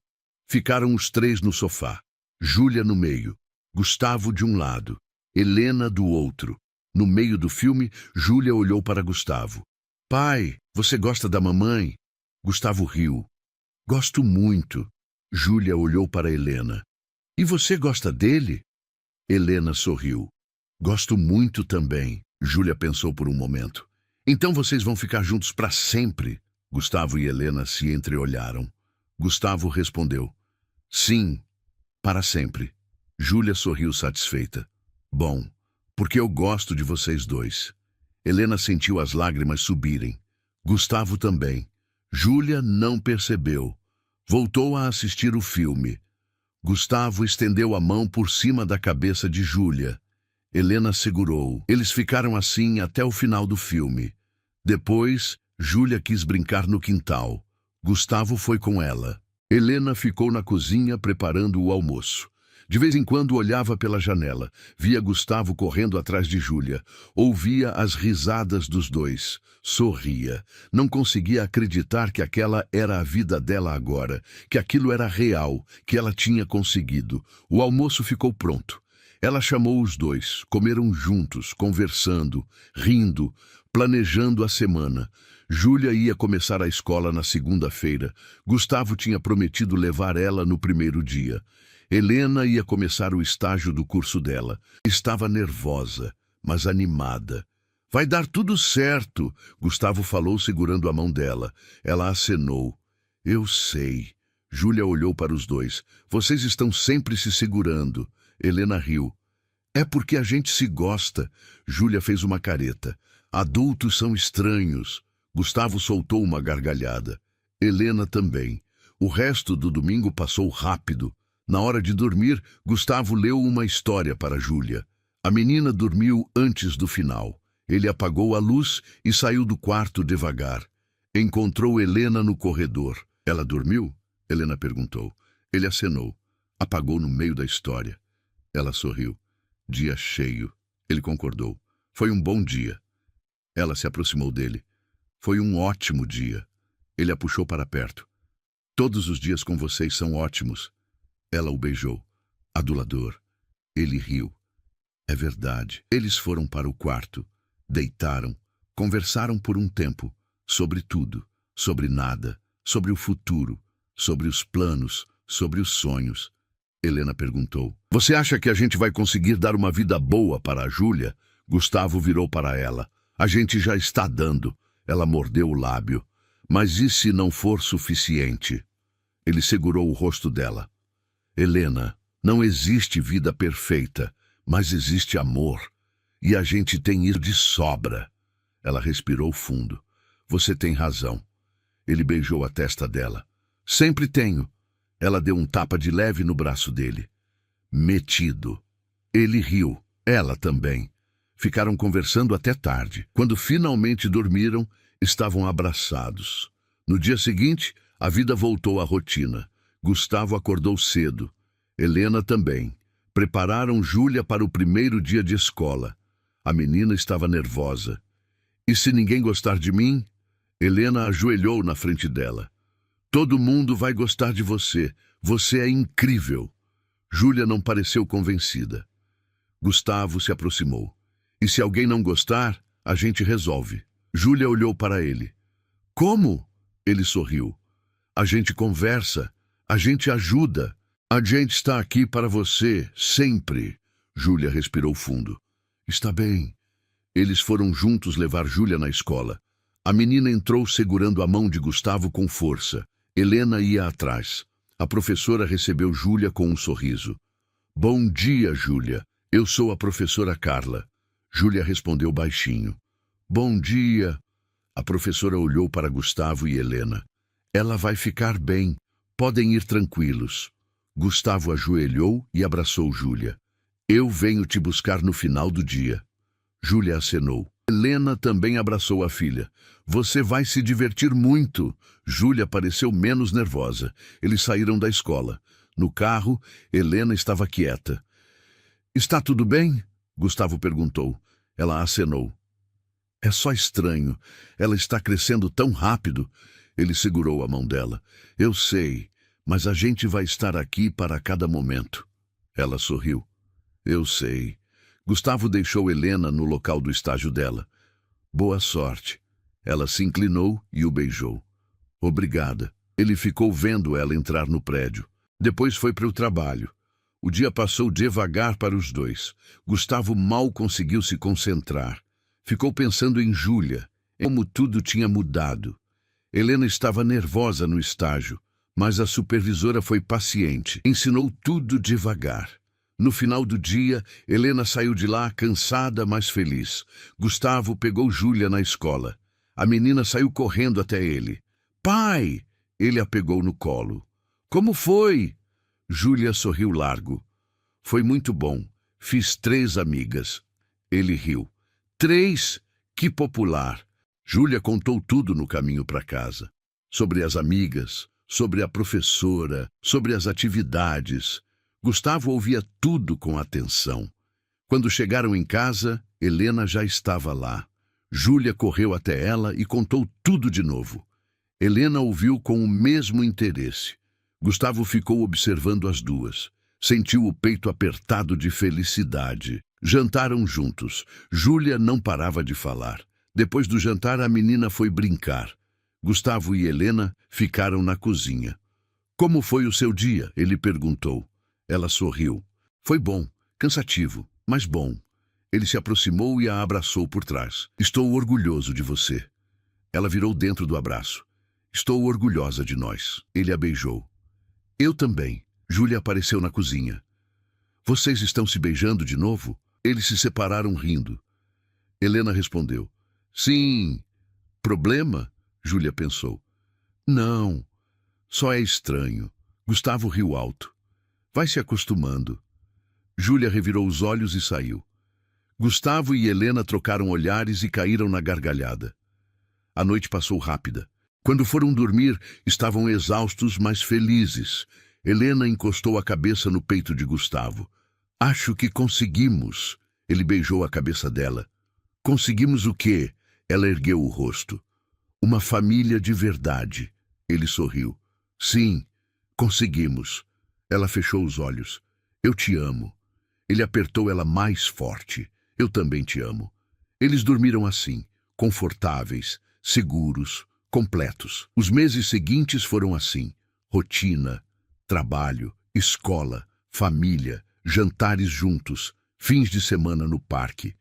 Ficaram os três no sofá. Júlia no meio. Gustavo de um lado. Helena do outro. No meio do filme, Júlia olhou para Gustavo. Pai, você gosta da mamãe? Gustavo riu. Gosto muito. Júlia olhou para Helena. E você gosta dele? Helena sorriu. Gosto muito também. Júlia pensou por um momento. Então vocês vão ficar juntos para sempre? Gustavo e Helena se entreolharam. Gustavo respondeu. Sim, para sempre. Júlia sorriu satisfeita. Bom, porque eu gosto de vocês dois. Helena sentiu as lágrimas subirem. Gustavo também. Júlia não percebeu. Voltou a assistir o filme. Gustavo estendeu a mão por cima da cabeça de Júlia. Helena segurou. Eles ficaram assim até o final do filme. Depois, Júlia quis brincar no quintal. Gustavo foi com ela. Helena ficou na cozinha preparando o almoço. De vez em quando olhava pela janela, via Gustavo correndo atrás de Júlia, ouvia as risadas dos dois, sorria. Não conseguia acreditar que aquela era a vida dela agora, que aquilo era real, que ela tinha conseguido. O almoço ficou pronto. Ela chamou os dois, comeram juntos, conversando, rindo, planejando a semana. Júlia ia começar a escola na segunda-feira. Gustavo tinha prometido levar ela no primeiro dia. Helena ia começar o estágio do curso dela. Estava nervosa, mas animada. Vai dar tudo certo, Gustavo falou segurando a mão dela. Ela acenou. Eu sei. Júlia olhou para os dois. Vocês estão sempre se segurando. Helena riu. É porque a gente se gosta. Júlia fez uma careta. Adultos são estranhos. Gustavo soltou uma gargalhada. Helena também. O resto do domingo passou rápido. Na hora de dormir, Gustavo leu uma história para Júlia. A menina dormiu antes do final. Ele apagou a luz e saiu do quarto devagar. Encontrou Helena no corredor. Ela dormiu? Helena perguntou. Ele acenou. Apagou no meio da história. Ela sorriu. Dia cheio. Ele concordou. Foi um bom dia. Ela se aproximou dele. Foi um ótimo dia. Ele a puxou para perto. Todos os dias com vocês são ótimos. Ela o beijou. Adulador. Ele riu. É verdade. Eles foram para o quarto. Deitaram. Conversaram por um tempo. Sobre tudo. Sobre nada. Sobre o futuro. Sobre os planos. Sobre os sonhos. Helena perguntou. Você acha que a gente vai conseguir dar uma vida boa para a Júlia? Gustavo virou para ela. A gente já está dando. Ela mordeu o lábio. Mas e se não for suficiente? Ele segurou o rosto dela. Helena, não existe vida perfeita, mas existe amor. E a gente tem isso de sobra. Ela respirou fundo. Você tem razão. Ele beijou a testa dela. Sempre tenho. Ela deu um tapa de leve no braço dele. Metido. Ele riu. Ela também. Ficaram conversando até tarde. Quando finalmente dormiram, estavam abraçados. No dia seguinte, a vida voltou à rotina. Gustavo acordou cedo. Helena também. Prepararam Júlia para o primeiro dia de escola. A menina estava nervosa. E se ninguém gostar de mim? Helena ajoelhou na frente dela. Todo mundo vai gostar de você. Você é incrível. Júlia não pareceu convencida. Gustavo se aproximou. E se alguém não gostar, a gente resolve. Júlia olhou para ele. Como? Ele sorriu. A gente conversa. A gente ajuda. A gente está aqui para você, sempre. Júlia respirou fundo. Está bem. Eles foram juntos levar Júlia na escola. A menina entrou segurando a mão de Gustavo com força. Helena ia atrás. A professora recebeu Júlia com um sorriso. Bom dia, Júlia. Eu sou a professora Carla. Júlia respondeu baixinho. Bom dia. A professora olhou para Gustavo e Helena. Ela vai ficar bem. Podem ir tranquilos. Gustavo ajoelhou e abraçou Júlia. Eu venho te buscar no final do dia. Júlia acenou. Helena também abraçou a filha. Você vai se divertir muito. Júlia pareceu menos nervosa. Eles saíram da escola. No carro, Helena estava quieta. Está tudo bem? Gustavo perguntou. Ela acenou. É só estranho. Ela está crescendo tão rápido. Ele segurou a mão dela. Eu sei, mas a gente vai estar aqui para cada momento. Ela sorriu. Eu sei. Gustavo deixou Helena no local do estágio dela. Boa sorte. Ela se inclinou e o beijou. Obrigada. Ele ficou vendo ela entrar no prédio. Depois foi para o trabalho. O dia passou devagar para os dois. Gustavo mal conseguiu se concentrar. Ficou pensando em Júlia, em como tudo tinha mudado. Helena estava nervosa no estágio, mas a supervisora foi paciente. Ensinou tudo devagar. No final do dia, Helena saiu de lá cansada, mas feliz. Gustavo pegou Júlia na escola. A menina saiu correndo até ele. Pai! Ele a pegou no colo. Como foi? Júlia sorriu largo. Foi muito bom. Fiz 3 amigas. Ele riu. 3? Que popular! Júlia contou tudo no caminho para casa. Sobre as amigas, sobre a professora, sobre as atividades. Gustavo ouvia tudo com atenção. Quando chegaram em casa, Helena já estava lá. Júlia correu até ela e contou tudo de novo. Helena ouviu com o mesmo interesse. Gustavo ficou observando as duas. Sentiu o peito apertado de felicidade. Jantaram juntos. Júlia não parava de falar. Depois do jantar, a menina foi brincar. Gustavo e Helena ficaram na cozinha. Como foi o seu dia? Ele perguntou. Ela sorriu. Foi bom, cansativo, mas bom. Ele se aproximou e a abraçou por trás. Estou orgulhoso de você. Ela virou dentro do abraço. Estou orgulhosa de nós. Ele a beijou. Eu também. Júlia apareceu na cozinha. Vocês estão se beijando de novo? Eles se separaram rindo. Helena respondeu. Sim. Problema? Júlia pensou. Não. Só é estranho. Gustavo riu alto. Vai se acostumando. Júlia revirou os olhos e saiu. Gustavo e Helena trocaram olhares e caíram na gargalhada. A noite passou rápida. Quando foram dormir, estavam exaustos, mas felizes. Helena encostou a cabeça no peito de Gustavo. Acho que conseguimos. Ele beijou a cabeça dela. Conseguimos o quê? Ela ergueu o rosto. Uma família de verdade. Ele sorriu. Sim, conseguimos. Ela fechou os olhos. Eu te amo. Ele apertou ela mais forte. Eu também te amo. Eles dormiram assim, confortáveis, seguros, completos. Os meses seguintes foram assim. Rotina, trabalho, escola, família, jantares juntos, fins de semana no parque.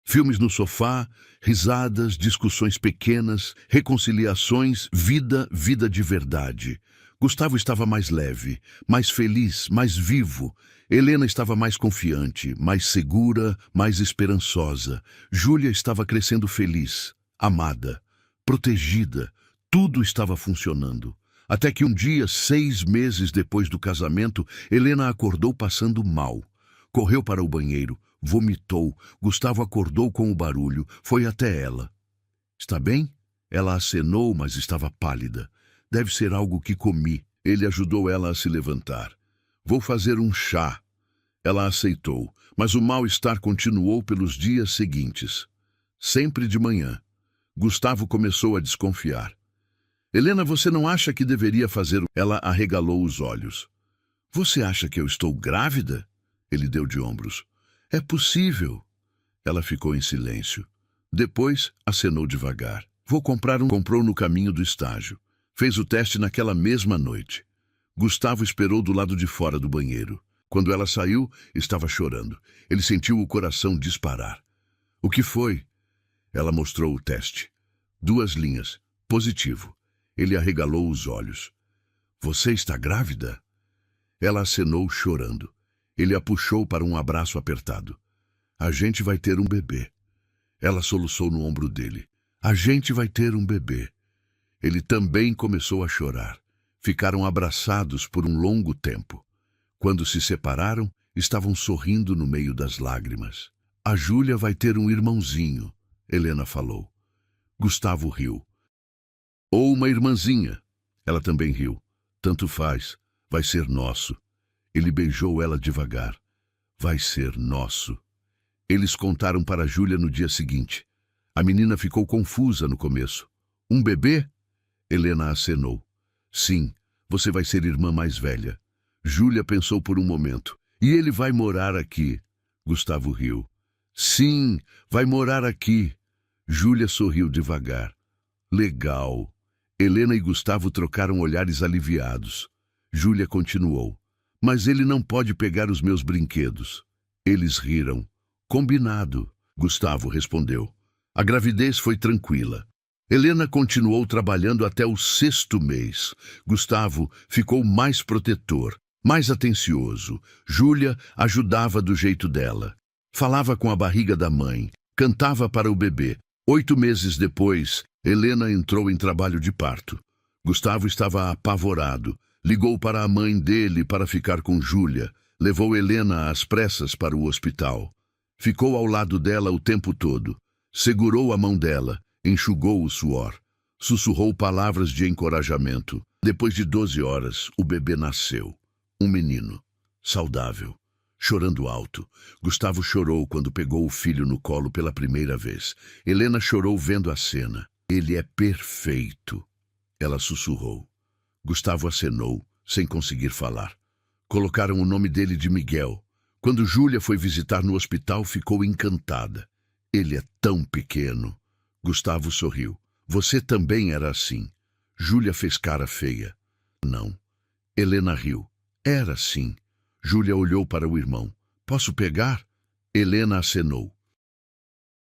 Filmes no sofá, risadas, discussões pequenas, reconciliações, vida de verdade. Gustavo estava mais leve, mais feliz, mais vivo. Helena estava mais confiante, mais segura, mais esperançosa. Júlia estava crescendo feliz, amada, protegida. Tudo estava funcionando. Até que um dia, 6 meses depois do casamento, Helena acordou passando mal. Correu para o banheiro, vomitou. Gustavo acordou com o barulho, foi até ela. Está bem? Ela acenou, mas estava pálida. Deve ser algo que comi. Ele ajudou ela a se levantar. Vou fazer um chá. Ela aceitou, mas o mal-estar continuou pelos dias seguintes. Sempre de manhã. Gustavo começou a desconfiar. Helena, você não acha que deveria fazer... Ela arregalou os olhos. Você acha que eu estou grávida? Ele deu de ombros. É possível. Ela ficou em silêncio. Depois, acenou devagar. Vou comprar um... Comprou no caminho do estágio. Fez o teste naquela mesma noite. Gustavo esperou do lado de fora do banheiro. Quando ela saiu, estava chorando. Ele sentiu o coração disparar. O que foi? Ela mostrou o teste. 2 linhas. Positivo. Ele arregalou os olhos. Você está grávida? Ela acenou chorando. Ele a puxou para um abraço apertado. A gente vai ter um bebê. Ela soluçou no ombro dele. A gente vai ter um bebê. Ele também começou a chorar. Ficaram abraçados por um longo tempo. Quando se separaram, estavam sorrindo no meio das lágrimas. A Júlia vai ter um irmãozinho, Helena falou. Gustavo riu. Ou uma irmãzinha. Ela também riu. Tanto faz. Vai ser nosso. Ele beijou ela devagar. Vai ser nosso. Eles contaram para Júlia no dia seguinte. A menina ficou confusa no começo. Um bebê? Helena acenou. Sim, você vai ser irmã mais velha. Júlia pensou por um momento. E ele vai morar aqui. Gustavo riu. Sim, vai morar aqui. Júlia sorriu devagar. Legal. Helena e Gustavo trocaram olhares aliviados. Júlia continuou. Mas ele não pode pegar os meus brinquedos. Eles riram. Combinado, Gustavo respondeu. A gravidez foi tranquila. Helena continuou trabalhando até o 6º mês. Gustavo ficou mais protetor, mais atencioso. Júlia ajudava do jeito dela. Falava com a barriga da mãe, cantava para o bebê. 8 meses depois, Helena entrou em trabalho de parto. Gustavo estava apavorado. Ligou para a mãe dele para ficar com Júlia. Levou Helena às pressas para o hospital. Ficou ao lado dela o tempo todo. Segurou a mão dela, enxugou o suor. Sussurrou palavras de encorajamento. Depois de 12 horas, o bebê nasceu. Um menino, saudável, chorando alto. Gustavo chorou quando pegou o filho no colo pela primeira vez. Helena chorou vendo a cena. Ele é perfeito, ela sussurrou. Gustavo acenou, sem conseguir falar. Colocaram o nome dele de Miguel. Quando Júlia foi visitar no hospital, ficou encantada. Ele é tão pequeno. Gustavo sorriu. Você também era assim. Júlia fez cara feia. Não. Helena riu. Era sim. Júlia olhou para o irmão. Posso pegar? Helena acenou.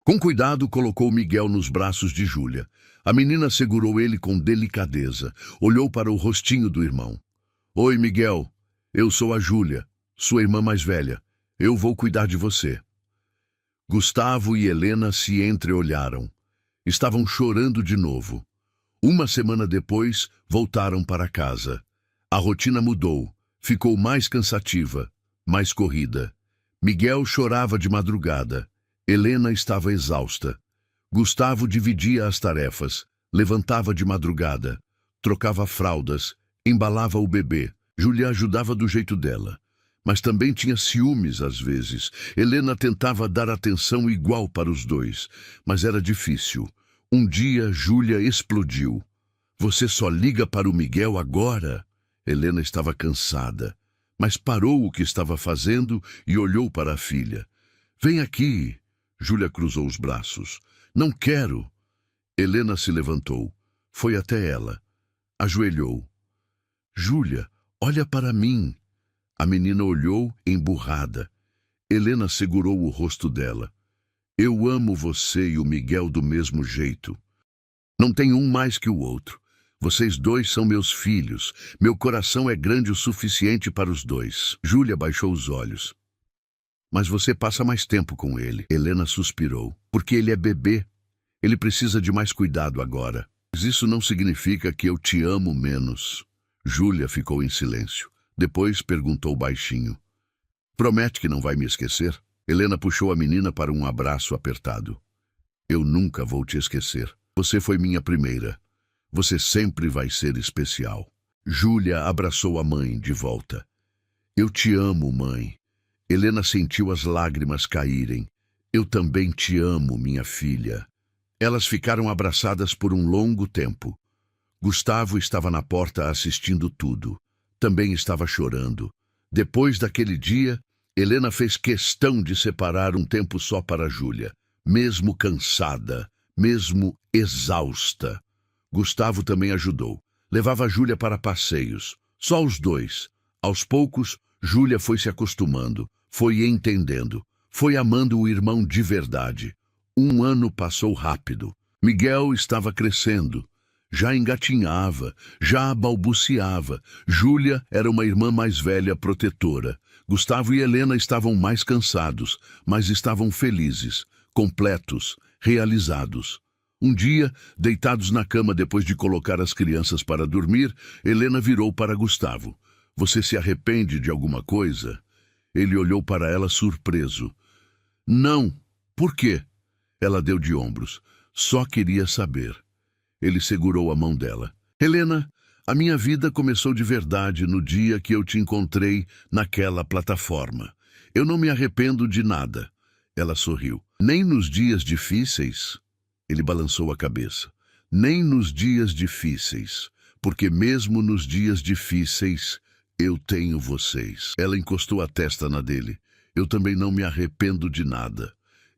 Com cuidado, colocou Miguel nos braços de Júlia. A menina segurou ele com delicadeza. Olhou para o rostinho do irmão. Oi, Miguel. Eu sou a Júlia, sua irmã mais velha. Eu vou cuidar de você. Gustavo e Helena se entreolharam. Estavam chorando de novo. Uma semana depois, voltaram para casa. A rotina mudou. Ficou mais cansativa, mais corrida. Miguel chorava de madrugada. Helena estava exausta. Gustavo dividia as tarefas. Levantava de madrugada. Trocava fraldas. Embalava o bebê. Júlia ajudava do jeito dela. Mas também tinha ciúmes às vezes. Helena tentava dar atenção igual para os dois. Mas era difícil. Um dia, Júlia explodiu. Você só liga para o Miguel agora? Helena estava cansada. Mas parou o que estava fazendo e olhou para a filha. Vem aqui. Júlia cruzou os braços. Não quero. Helena se levantou. Foi até ela. Ajoelhou. Júlia, olha para mim. A menina olhou, emburrada. Helena segurou o rosto dela. Eu amo você e o Miguel do mesmo jeito. Não tem um mais que o outro. Vocês dois são meus filhos. Meu coração é grande o suficiente para os dois. Júlia baixou os olhos. Mas você passa mais tempo com ele. Helena suspirou. Porque ele é bebê. Ele precisa de mais cuidado agora. Mas isso não significa que eu te amo menos. Júlia ficou em silêncio. Depois perguntou baixinho. Promete que não vai me esquecer? Helena puxou a menina para um abraço apertado. Eu nunca vou te esquecer. Você foi minha primeira. Você sempre vai ser especial. Júlia abraçou a mãe de volta. Eu te amo, mãe. Helena sentiu as lágrimas caírem. Eu também te amo, minha filha. Elas ficaram abraçadas por um longo tempo. Gustavo estava na porta assistindo tudo. Também estava chorando. Depois daquele dia, Helena fez questão de separar um tempo só para Júlia, mesmo cansada, mesmo exausta. Gustavo também ajudou. Levava Júlia para passeios. Só os dois. Aos poucos, Júlia foi se acostumando, foi entendendo, foi amando o irmão de verdade. Um ano passou rápido. Miguel estava crescendo. Já engatinhava, já balbuciava. Júlia era uma irmã mais velha protetora. Gustavo e Helena estavam mais cansados, mas estavam felizes, completos, realizados. Um dia, deitados na cama depois de colocar as crianças para dormir, Helena virou para Gustavo. Você se arrepende de alguma coisa? Ele olhou para ela surpreso. Não. Por quê? Ela deu de ombros. Só queria saber. Ele segurou a mão dela. Helena, a minha vida começou de verdade no dia que eu te encontrei naquela plataforma. Eu não me arrependo de nada. Ela sorriu. Nem nos dias difíceis? Ele balançou a cabeça. Nem nos dias difíceis, porque mesmo nos dias difíceis, eu tenho vocês. Ela encostou a testa na dele. Eu também não me arrependo de nada.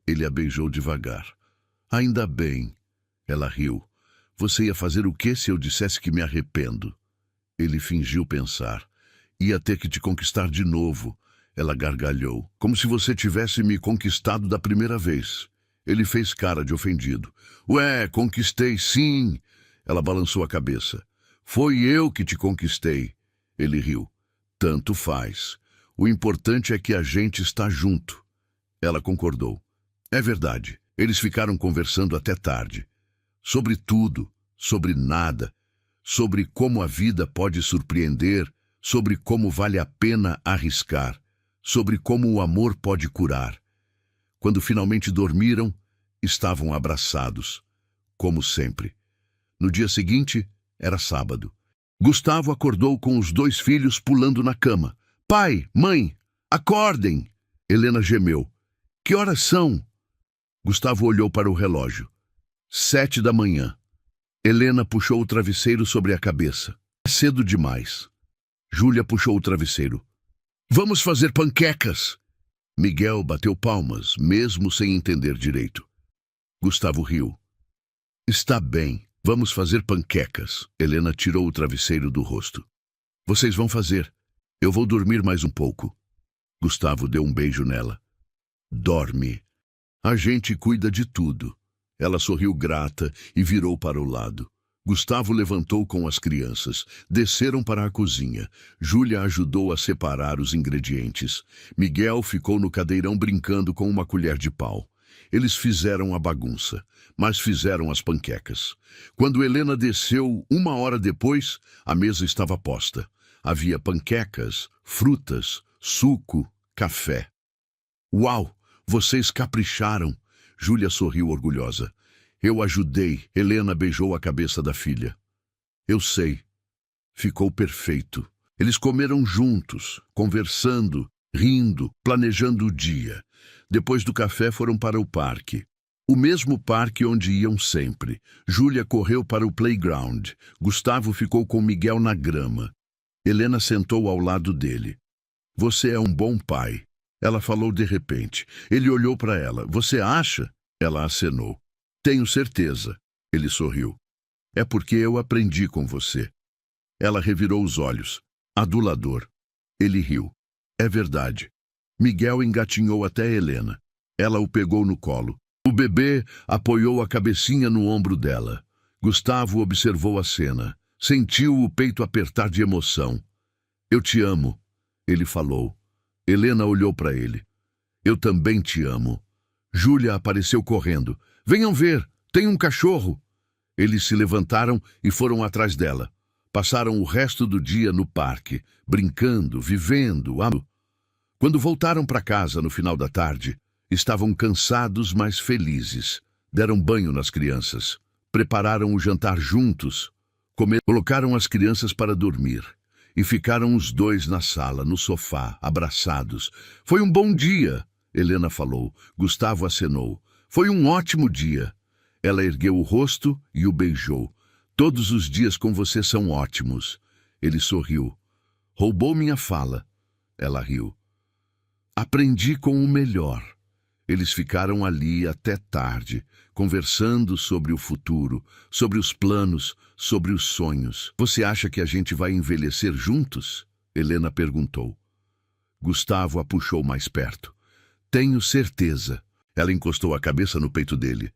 Ele a beijou devagar. Ainda bem. Ela riu. Você ia fazer o que se eu dissesse que me arrependo? Ele fingiu pensar. Ia ter que te conquistar de novo. Ela gargalhou, como se você tivesse me conquistado da primeira vez. Ele fez cara de ofendido. Ué, conquistei sim. Ela balançou a cabeça. Foi eu que te conquistei. Ele riu. Tanto faz. O importante é que a gente está junto. Ela concordou. É verdade. Eles ficaram conversando até tarde. Sobre tudo, sobre nada, sobre como a vida pode surpreender, sobre como vale a pena arriscar, sobre como o amor pode curar. Quando finalmente dormiram, estavam abraçados, como sempre. No dia seguinte, era sábado. Gustavo acordou com os 2 filhos pulando na cama. Pai, mãe, acordem! Helena gemeu. Que horas são? Gustavo olhou para o relógio. 7 da manhã. Helena puxou o travesseiro sobre a cabeça. É cedo demais. Júlia puxou o travesseiro. Vamos fazer panquecas! Miguel bateu palmas, mesmo sem entender direito. Gustavo riu. Está bem, vamos fazer panquecas. Helena tirou o travesseiro do rosto. Vocês vão fazer. Eu vou dormir mais um pouco. Gustavo deu um beijo nela. Dorme. A gente cuida de tudo. Ela sorriu grata e virou para o lado. Gustavo levantou com as crianças. Desceram para a cozinha. Júlia ajudou a separar os ingredientes. Miguel ficou no cadeirão brincando com uma colher de pau. Eles fizeram a bagunça, mas fizeram as panquecas. Quando Helena desceu, 1 hora depois, a mesa estava posta. Havia panquecas, frutas, suco, café. Uau! Vocês capricharam! Júlia sorriu orgulhosa. Eu ajudei. Helena beijou a cabeça da filha. Eu sei. Ficou perfeito. Eles comeram juntos, conversando, rindo, planejando o dia. Depois do café foram para o parque. O mesmo parque onde iam sempre. Júlia correu para o playground. Gustavo ficou com Miguel na grama. Helena sentou ao lado dele. Você é um bom pai. Ela falou de repente. Ele olhou para ela. Você acha? Ela acenou. Tenho certeza. Ele sorriu. É porque eu aprendi com você. Ela revirou os olhos. Adulador. Ele riu. É verdade. Miguel engatinhou até Helena. Ela o pegou no colo. O bebê apoiou a cabecinha no ombro dela. Gustavo observou a cena. Sentiu o peito apertar de emoção. Eu te amo, ele falou. Helena olhou para ele. Eu também te amo. Júlia apareceu correndo. Venham ver, tem um cachorro. Eles se levantaram e foram atrás dela. Passaram o resto do dia no parque, brincando, vivendo, amando. Quando voltaram para casa no final da tarde, estavam cansados, mas felizes. Deram banho nas crianças. Prepararam o jantar juntos. Colocaram as crianças para dormir. E ficaram os 2 na sala, no sofá, abraçados. Foi um bom dia, Helena falou. Gustavo acenou. Foi um ótimo dia. Ela ergueu o rosto e o beijou. Todos os dias com você são ótimos. Ele sorriu. Roubou minha fala. Ela riu. Aprendi com o melhor. Eles ficaram ali até tarde, conversando sobre o futuro, sobre os planos, sobre os sonhos. Você acha que a gente vai envelhecer juntos? Helena perguntou. Gustavo a puxou mais perto. Tenho certeza. Ela encostou a cabeça no peito dele.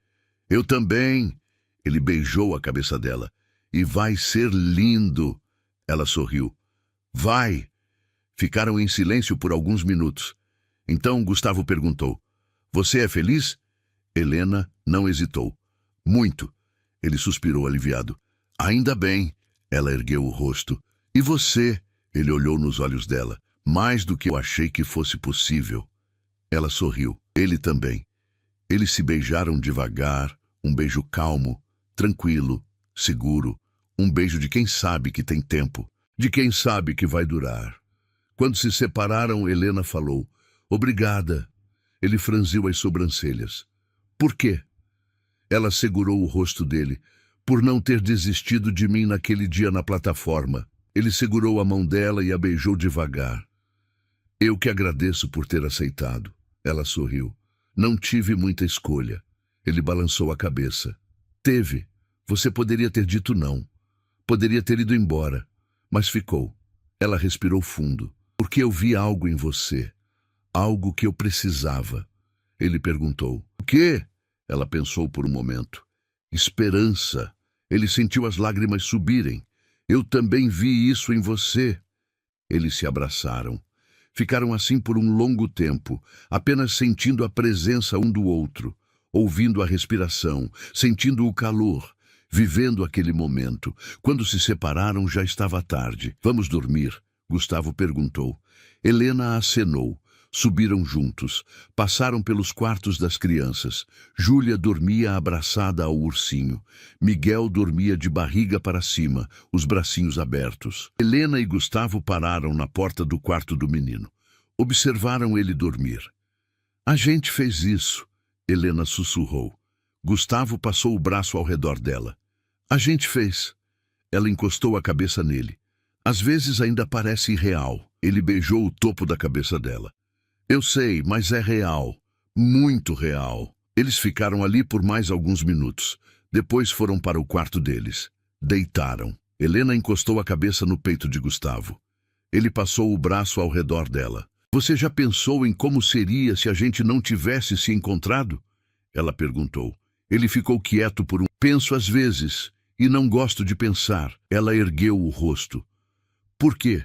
Eu também. Ele beijou a cabeça dela. E vai ser lindo. Ela sorriu. Vai. Ficaram em silêncio por alguns minutos. Então Gustavo perguntou: Você é feliz? Helena não hesitou. Muito. Ele suspirou aliviado. Ainda bem. Ela ergueu o rosto. E você? Ele olhou nos olhos dela. Mais do que eu achei que fosse possível. Ela sorriu. Ele também. Eles se beijaram devagar, um beijo calmo, tranquilo, seguro, um beijo de quem sabe que tem tempo, de quem sabe que vai durar. Quando se separaram, Helena falou: Obrigada. Ele franziu as sobrancelhas. Por quê? Ela segurou o rosto dele. Por não ter desistido de mim naquele dia na plataforma. Ele segurou a mão dela e a beijou devagar. Eu que agradeço por ter aceitado. Ela sorriu. Não tive muita escolha. Ele balançou a cabeça. Teve. Você poderia ter dito não. Poderia ter ido embora. Mas ficou. Ela respirou fundo. Porque eu vi algo em você. Algo que eu precisava. Ele perguntou. O quê? Ela pensou por um momento. Esperança. Ele sentiu as lágrimas subirem. Eu também vi isso em você. Eles se abraçaram. Ficaram assim por um longo tempo, apenas sentindo a presença um do outro, ouvindo a respiração, sentindo o calor, vivendo aquele momento. Quando se separaram, já estava tarde. Vamos dormir? Gustavo perguntou. Helena acenou. Subiram juntos. Passaram pelos quartos das crianças. Júlia dormia abraçada ao ursinho. Miguel dormia de barriga para cima, os bracinhos abertos. Helena e Gustavo pararam na porta do quarto do menino. Observaram ele dormir. A gente fez isso, Helena sussurrou. Gustavo passou o braço ao redor dela. A gente fez. Ela encostou a cabeça nele. Às vezes ainda parece irreal. Ele beijou o topo da cabeça dela. Eu sei, mas é real. Muito real. Eles ficaram ali por mais alguns minutos. Depois foram para o quarto deles. Deitaram. Helena encostou a cabeça no peito de Gustavo. Ele passou o braço ao redor dela. Você já pensou em como seria se a gente não tivesse se encontrado? Ela perguntou. Ele ficou quieto por um... Penso às vezes, e não gosto de pensar. Ela ergueu o rosto. Por quê?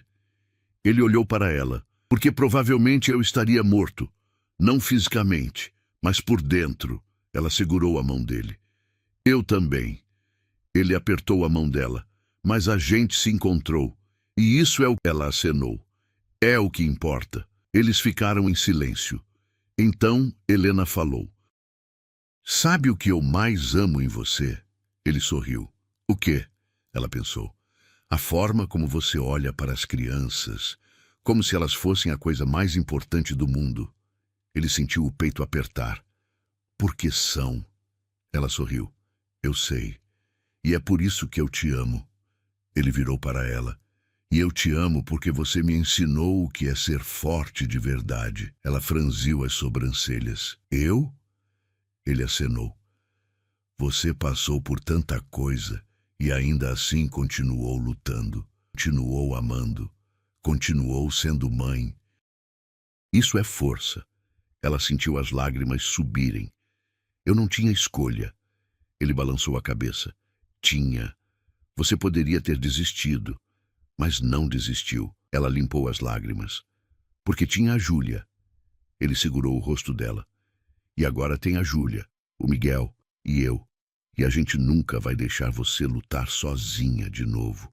Ele olhou para ela. Porque provavelmente eu estaria morto. Não fisicamente, mas por dentro. Ela segurou a mão dele. Eu também. Ele apertou a mão dela. Mas a gente se encontrou. E isso é o que ela acenou. É o que importa. Eles ficaram em silêncio. Então, Helena falou. Sabe o que eu mais amo em você? Ele sorriu. O quê? Ela pensou. A forma como você olha para as crianças... como se elas fossem a coisa mais importante do mundo. Ele sentiu o peito apertar. Porque são. Ela sorriu. Eu sei. E é por isso que eu te amo. Ele virou para ela. E eu te amo porque você me ensinou o que é ser forte de verdade. Ela franziu as sobrancelhas. Eu? Ele acenou. Você passou por tanta coisa e ainda assim continuou lutando. Continuou amando. Continuou sendo mãe. Isso é força. Ela sentiu as lágrimas subirem. Eu não tinha escolha. Ele balançou a cabeça. Tinha. Você poderia ter desistido, mas não desistiu. Ela limpou as lágrimas. Porque tinha a Júlia. Ele segurou o rosto dela. E agora tem a Júlia, o Miguel e eu. E a gente nunca vai deixar você lutar sozinha de novo.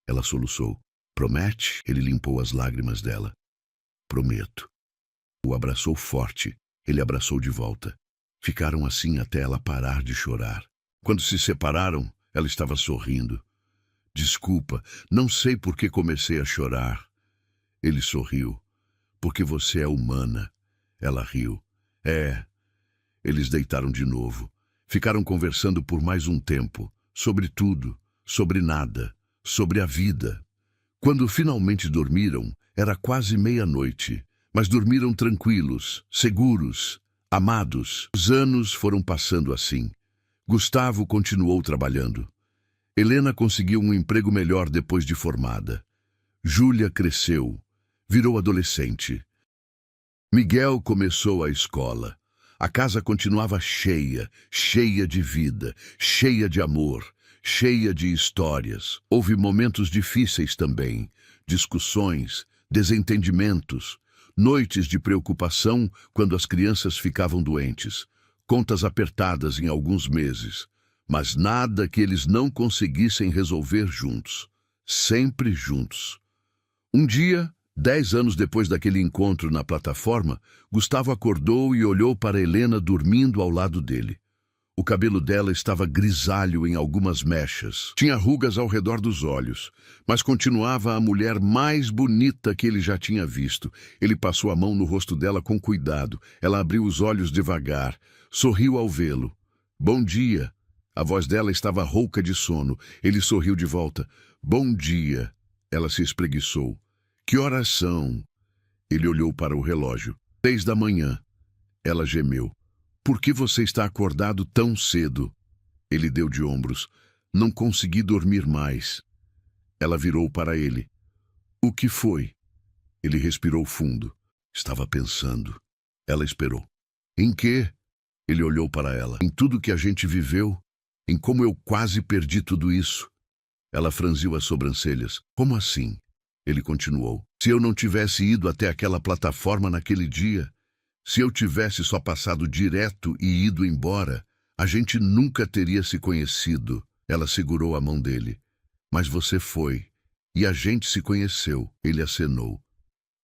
Ela soluçou. Promete? Ele limpou as lágrimas dela. Prometo. O abraçou forte. Ele abraçou de volta. Ficaram assim até ela parar de chorar. Quando se separaram, ela estava sorrindo. Desculpa, não sei por que comecei a chorar. Ele sorriu. Porque você é humana. Ela riu. É. Eles deitaram de novo. Ficaram conversando por mais um tempo. Sobre tudo. Sobre nada. Sobre a vida. Quando finalmente dormiram, era quase meia-noite, mas dormiram tranquilos, seguros, amados. Os anos foram passando assim. Gustavo continuou trabalhando. Helena conseguiu um emprego melhor depois de formada. Júlia cresceu, virou adolescente. Miguel começou a escola. A casa continuava cheia, cheia de vida, cheia de amor, cheia de histórias. Houve momentos difíceis também, discussões, desentendimentos, noites de preocupação quando as crianças ficavam doentes, contas apertadas em alguns meses, mas nada que eles não conseguissem resolver juntos, sempre juntos. Um dia, 10 anos depois daquele encontro na plataforma, Gustavo acordou e olhou para Helena dormindo ao lado dele. O cabelo dela estava grisalho em algumas mechas. Tinha rugas ao redor dos olhos, mas continuava a mulher mais bonita que ele já tinha visto. Ele passou a mão no rosto dela com cuidado. Ela abriu os olhos devagar, sorriu ao vê-lo. Bom dia. A voz dela estava rouca de sono. Ele sorriu de volta. Bom dia. Ela se espreguiçou. Que horas são? Ele olhou para o relógio. 6 da manhã. Ela gemeu. Por que você está acordado tão cedo? Ele deu de ombros. Não consegui dormir mais. Ela virou para ele. O que foi? Ele respirou fundo. Estava pensando. Ela esperou. Em quê? Ele olhou para ela. Em tudo que a gente viveu. Em como eu quase perdi tudo isso. Ela franziu as sobrancelhas. Como assim? Ele continuou. Se eu não tivesse ido até aquela plataforma naquele dia, se eu tivesse só passado direto e ido embora, a gente nunca teria se conhecido. Ela segurou a mão dele. Mas você foi, e a gente se conheceu. Ele acenou.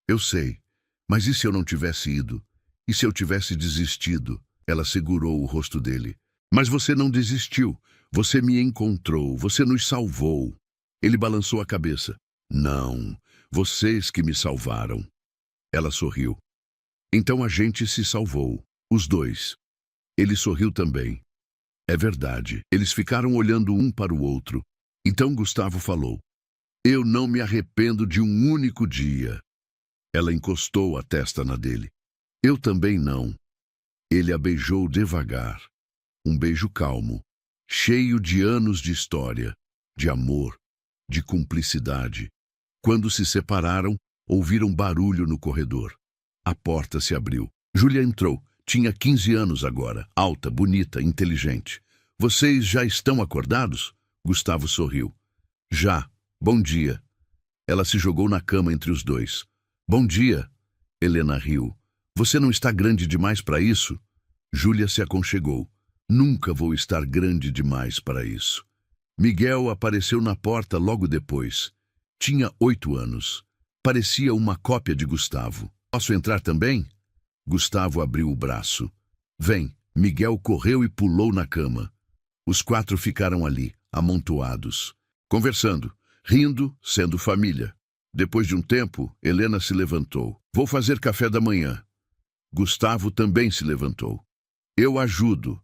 Eu sei, mas e se eu não tivesse ido? E se eu tivesse desistido? Ela segurou o rosto dele. Mas você não desistiu. Você me encontrou. Você nos salvou. Ele balançou a cabeça. Não, vocês que me salvaram. Ela sorriu. Então a gente se salvou, os dois. Ele sorriu também. É verdade. Eles ficaram olhando um para o outro. Então Gustavo falou. Eu não me arrependo de um único dia. Ela encostou a testa na dele. Eu também não. Ele a beijou devagar. Um beijo calmo, cheio de anos de história, de amor, de cumplicidade. Quando se separaram, ouviram barulho no corredor. A porta se abriu. Júlia entrou. Tinha 15 anos agora, alta, bonita, inteligente. Vocês já estão acordados? Gustavo sorriu. Já. Bom dia. Ela se jogou na cama entre os dois. Bom dia. Helena riu. Você não está grande demais para isso? Júlia se aconchegou. Nunca vou estar grande demais para isso. Miguel apareceu na porta logo depois. Tinha 8 anos. Parecia uma cópia de Gustavo. Posso entrar também? Gustavo abriu o braço. Vem. Miguel correu e pulou na cama. Os 4 ficaram ali, amontoados, conversando, rindo, sendo família. Depois de um tempo, Helena se levantou. Vou fazer café da manhã. Gustavo também se levantou. Eu ajudo.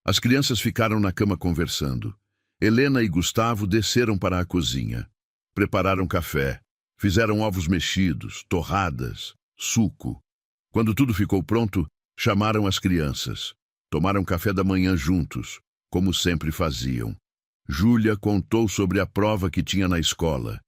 As crianças ficaram na cama conversando. Helena e Gustavo desceram para a cozinha. Prepararam café. Fizeram ovos mexidos, torradas, suco. Quando tudo ficou pronto, chamaram as crianças. Tomaram café da manhã juntos, como sempre faziam. Júlia contou sobre a prova que tinha na escola.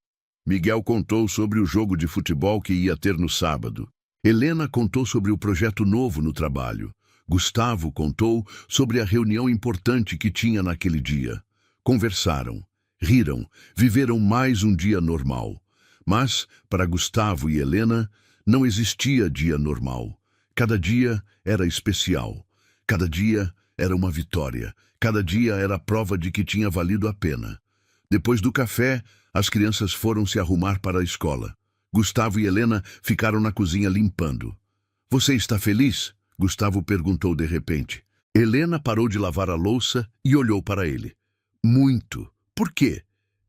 Miguel contou sobre o jogo de futebol que ia ter no sábado. Helena contou sobre o projeto novo no trabalho. Gustavo contou sobre a reunião importante que tinha naquele dia. Conversaram, riram, viveram mais um dia normal. Mas, para Gustavo e Helena, não existia dia normal. Cada dia era especial. Cada dia era uma vitória. Cada dia era a prova de que tinha valido a pena. Depois do café, as crianças foram se arrumar para a escola. Gustavo e Helena ficaram na cozinha limpando. Você está feliz? Gustavo perguntou de repente. Helena parou de lavar a louça e olhou para ele. Muito. Por quê?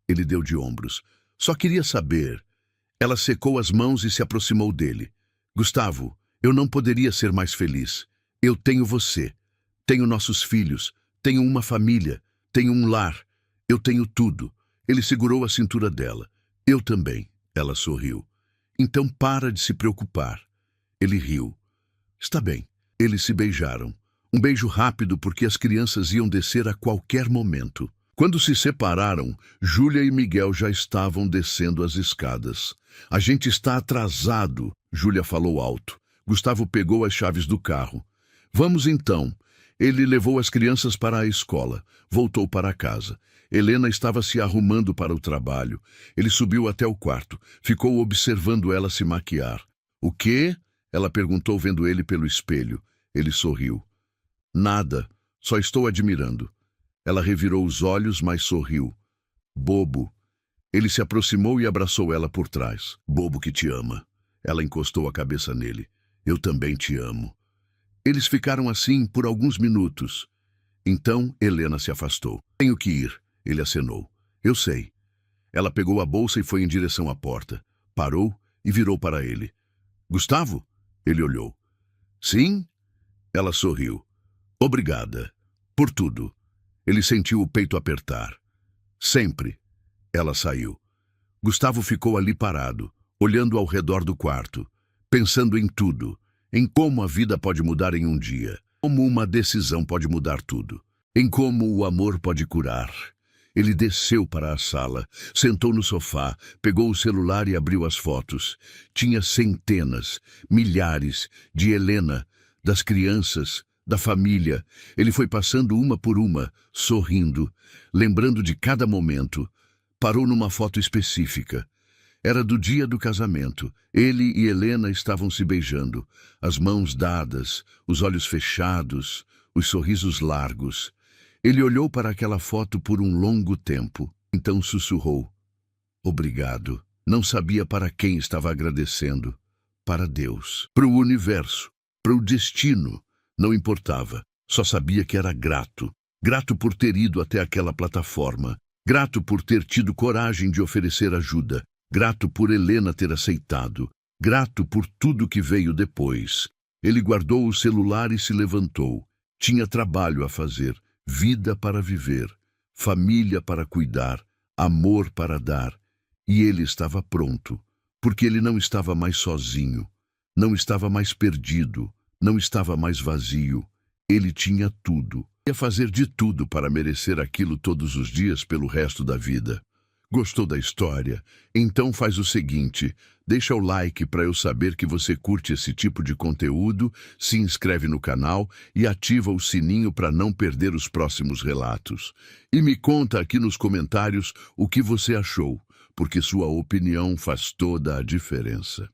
Ele deu de ombros. Só queria saber. Ela secou as mãos e se aproximou dele. Gustavo, eu não poderia ser mais feliz. Eu tenho você. Tenho nossos filhos. Tenho uma família. Tenho um lar. Eu tenho tudo. Ele segurou a cintura dela. Eu também. Ela sorriu. Então para de se preocupar. Ele riu. Está bem. Eles se beijaram. Um beijo rápido porque as crianças iam descer a qualquer momento. Quando se separaram, Júlia e Miguel já estavam descendo as escadas. A gente está atrasado, Júlia falou alto. Gustavo pegou as chaves do carro. Vamos então. Ele levou as crianças para a escola. Voltou para casa. Helena estava se arrumando para o trabalho. Ele subiu até o quarto. Ficou observando ela se maquiar. "O quê?" Ela perguntou, vendo ele pelo espelho. Ele sorriu. "Nada, só estou admirando." Ela revirou os olhos, mas sorriu. "Bobo." Ele se aproximou e abraçou ela por trás. "Bobo que te ama." Ela encostou a cabeça nele. "Eu também te amo." Eles ficaram assim por alguns minutos. Então, Helena se afastou. "Tenho que ir," ele acenou. "Eu sei." Ela pegou a bolsa e foi em direção à porta. Parou e virou para ele. "Gustavo?" Ele olhou. "Sim?" Ela sorriu. "Obrigada. Por tudo." Ele sentiu o peito apertar. "Sempre." Ela saiu. Gustavo ficou ali parado, olhando ao redor do quarto, pensando em tudo, em como a vida pode mudar em um dia, como uma decisão pode mudar tudo, em como o amor pode curar. Ele desceu para a sala, sentou no sofá, pegou o celular e abriu as fotos. Tinha centenas, milhares de Helena, das crianças, da família. Ele foi passando uma por uma, sorrindo, lembrando de cada momento. Parou numa foto específica. Era do dia do casamento. Ele e Helena estavam se beijando, as mãos dadas, os olhos fechados, os sorrisos largos. Ele olhou para aquela foto por um longo tempo, então sussurrou: "Obrigado." Não sabia para quem estava agradecendo. Para Deus, para o universo, para o destino. Não importava. Só sabia que era grato. Grato por ter ido até aquela plataforma. Grato por ter tido coragem de oferecer ajuda. Grato por Helena ter aceitado. Grato por tudo que veio depois. Ele guardou o celular e se levantou. Tinha trabalho a fazer, vida para viver, família para cuidar, amor para dar. E ele estava pronto, porque ele não estava mais sozinho, não estava mais perdido, não estava mais vazio. Ele tinha tudo. Ia fazer de tudo para merecer aquilo todos os dias pelo resto da vida. Gostou da história? Então faz o seguinte, deixa o like para eu saber que você curte esse tipo de conteúdo, se inscreve no canal e ativa o sininho para não perder os próximos relatos. E me conta aqui nos comentários o que você achou, porque sua opinião faz toda a diferença.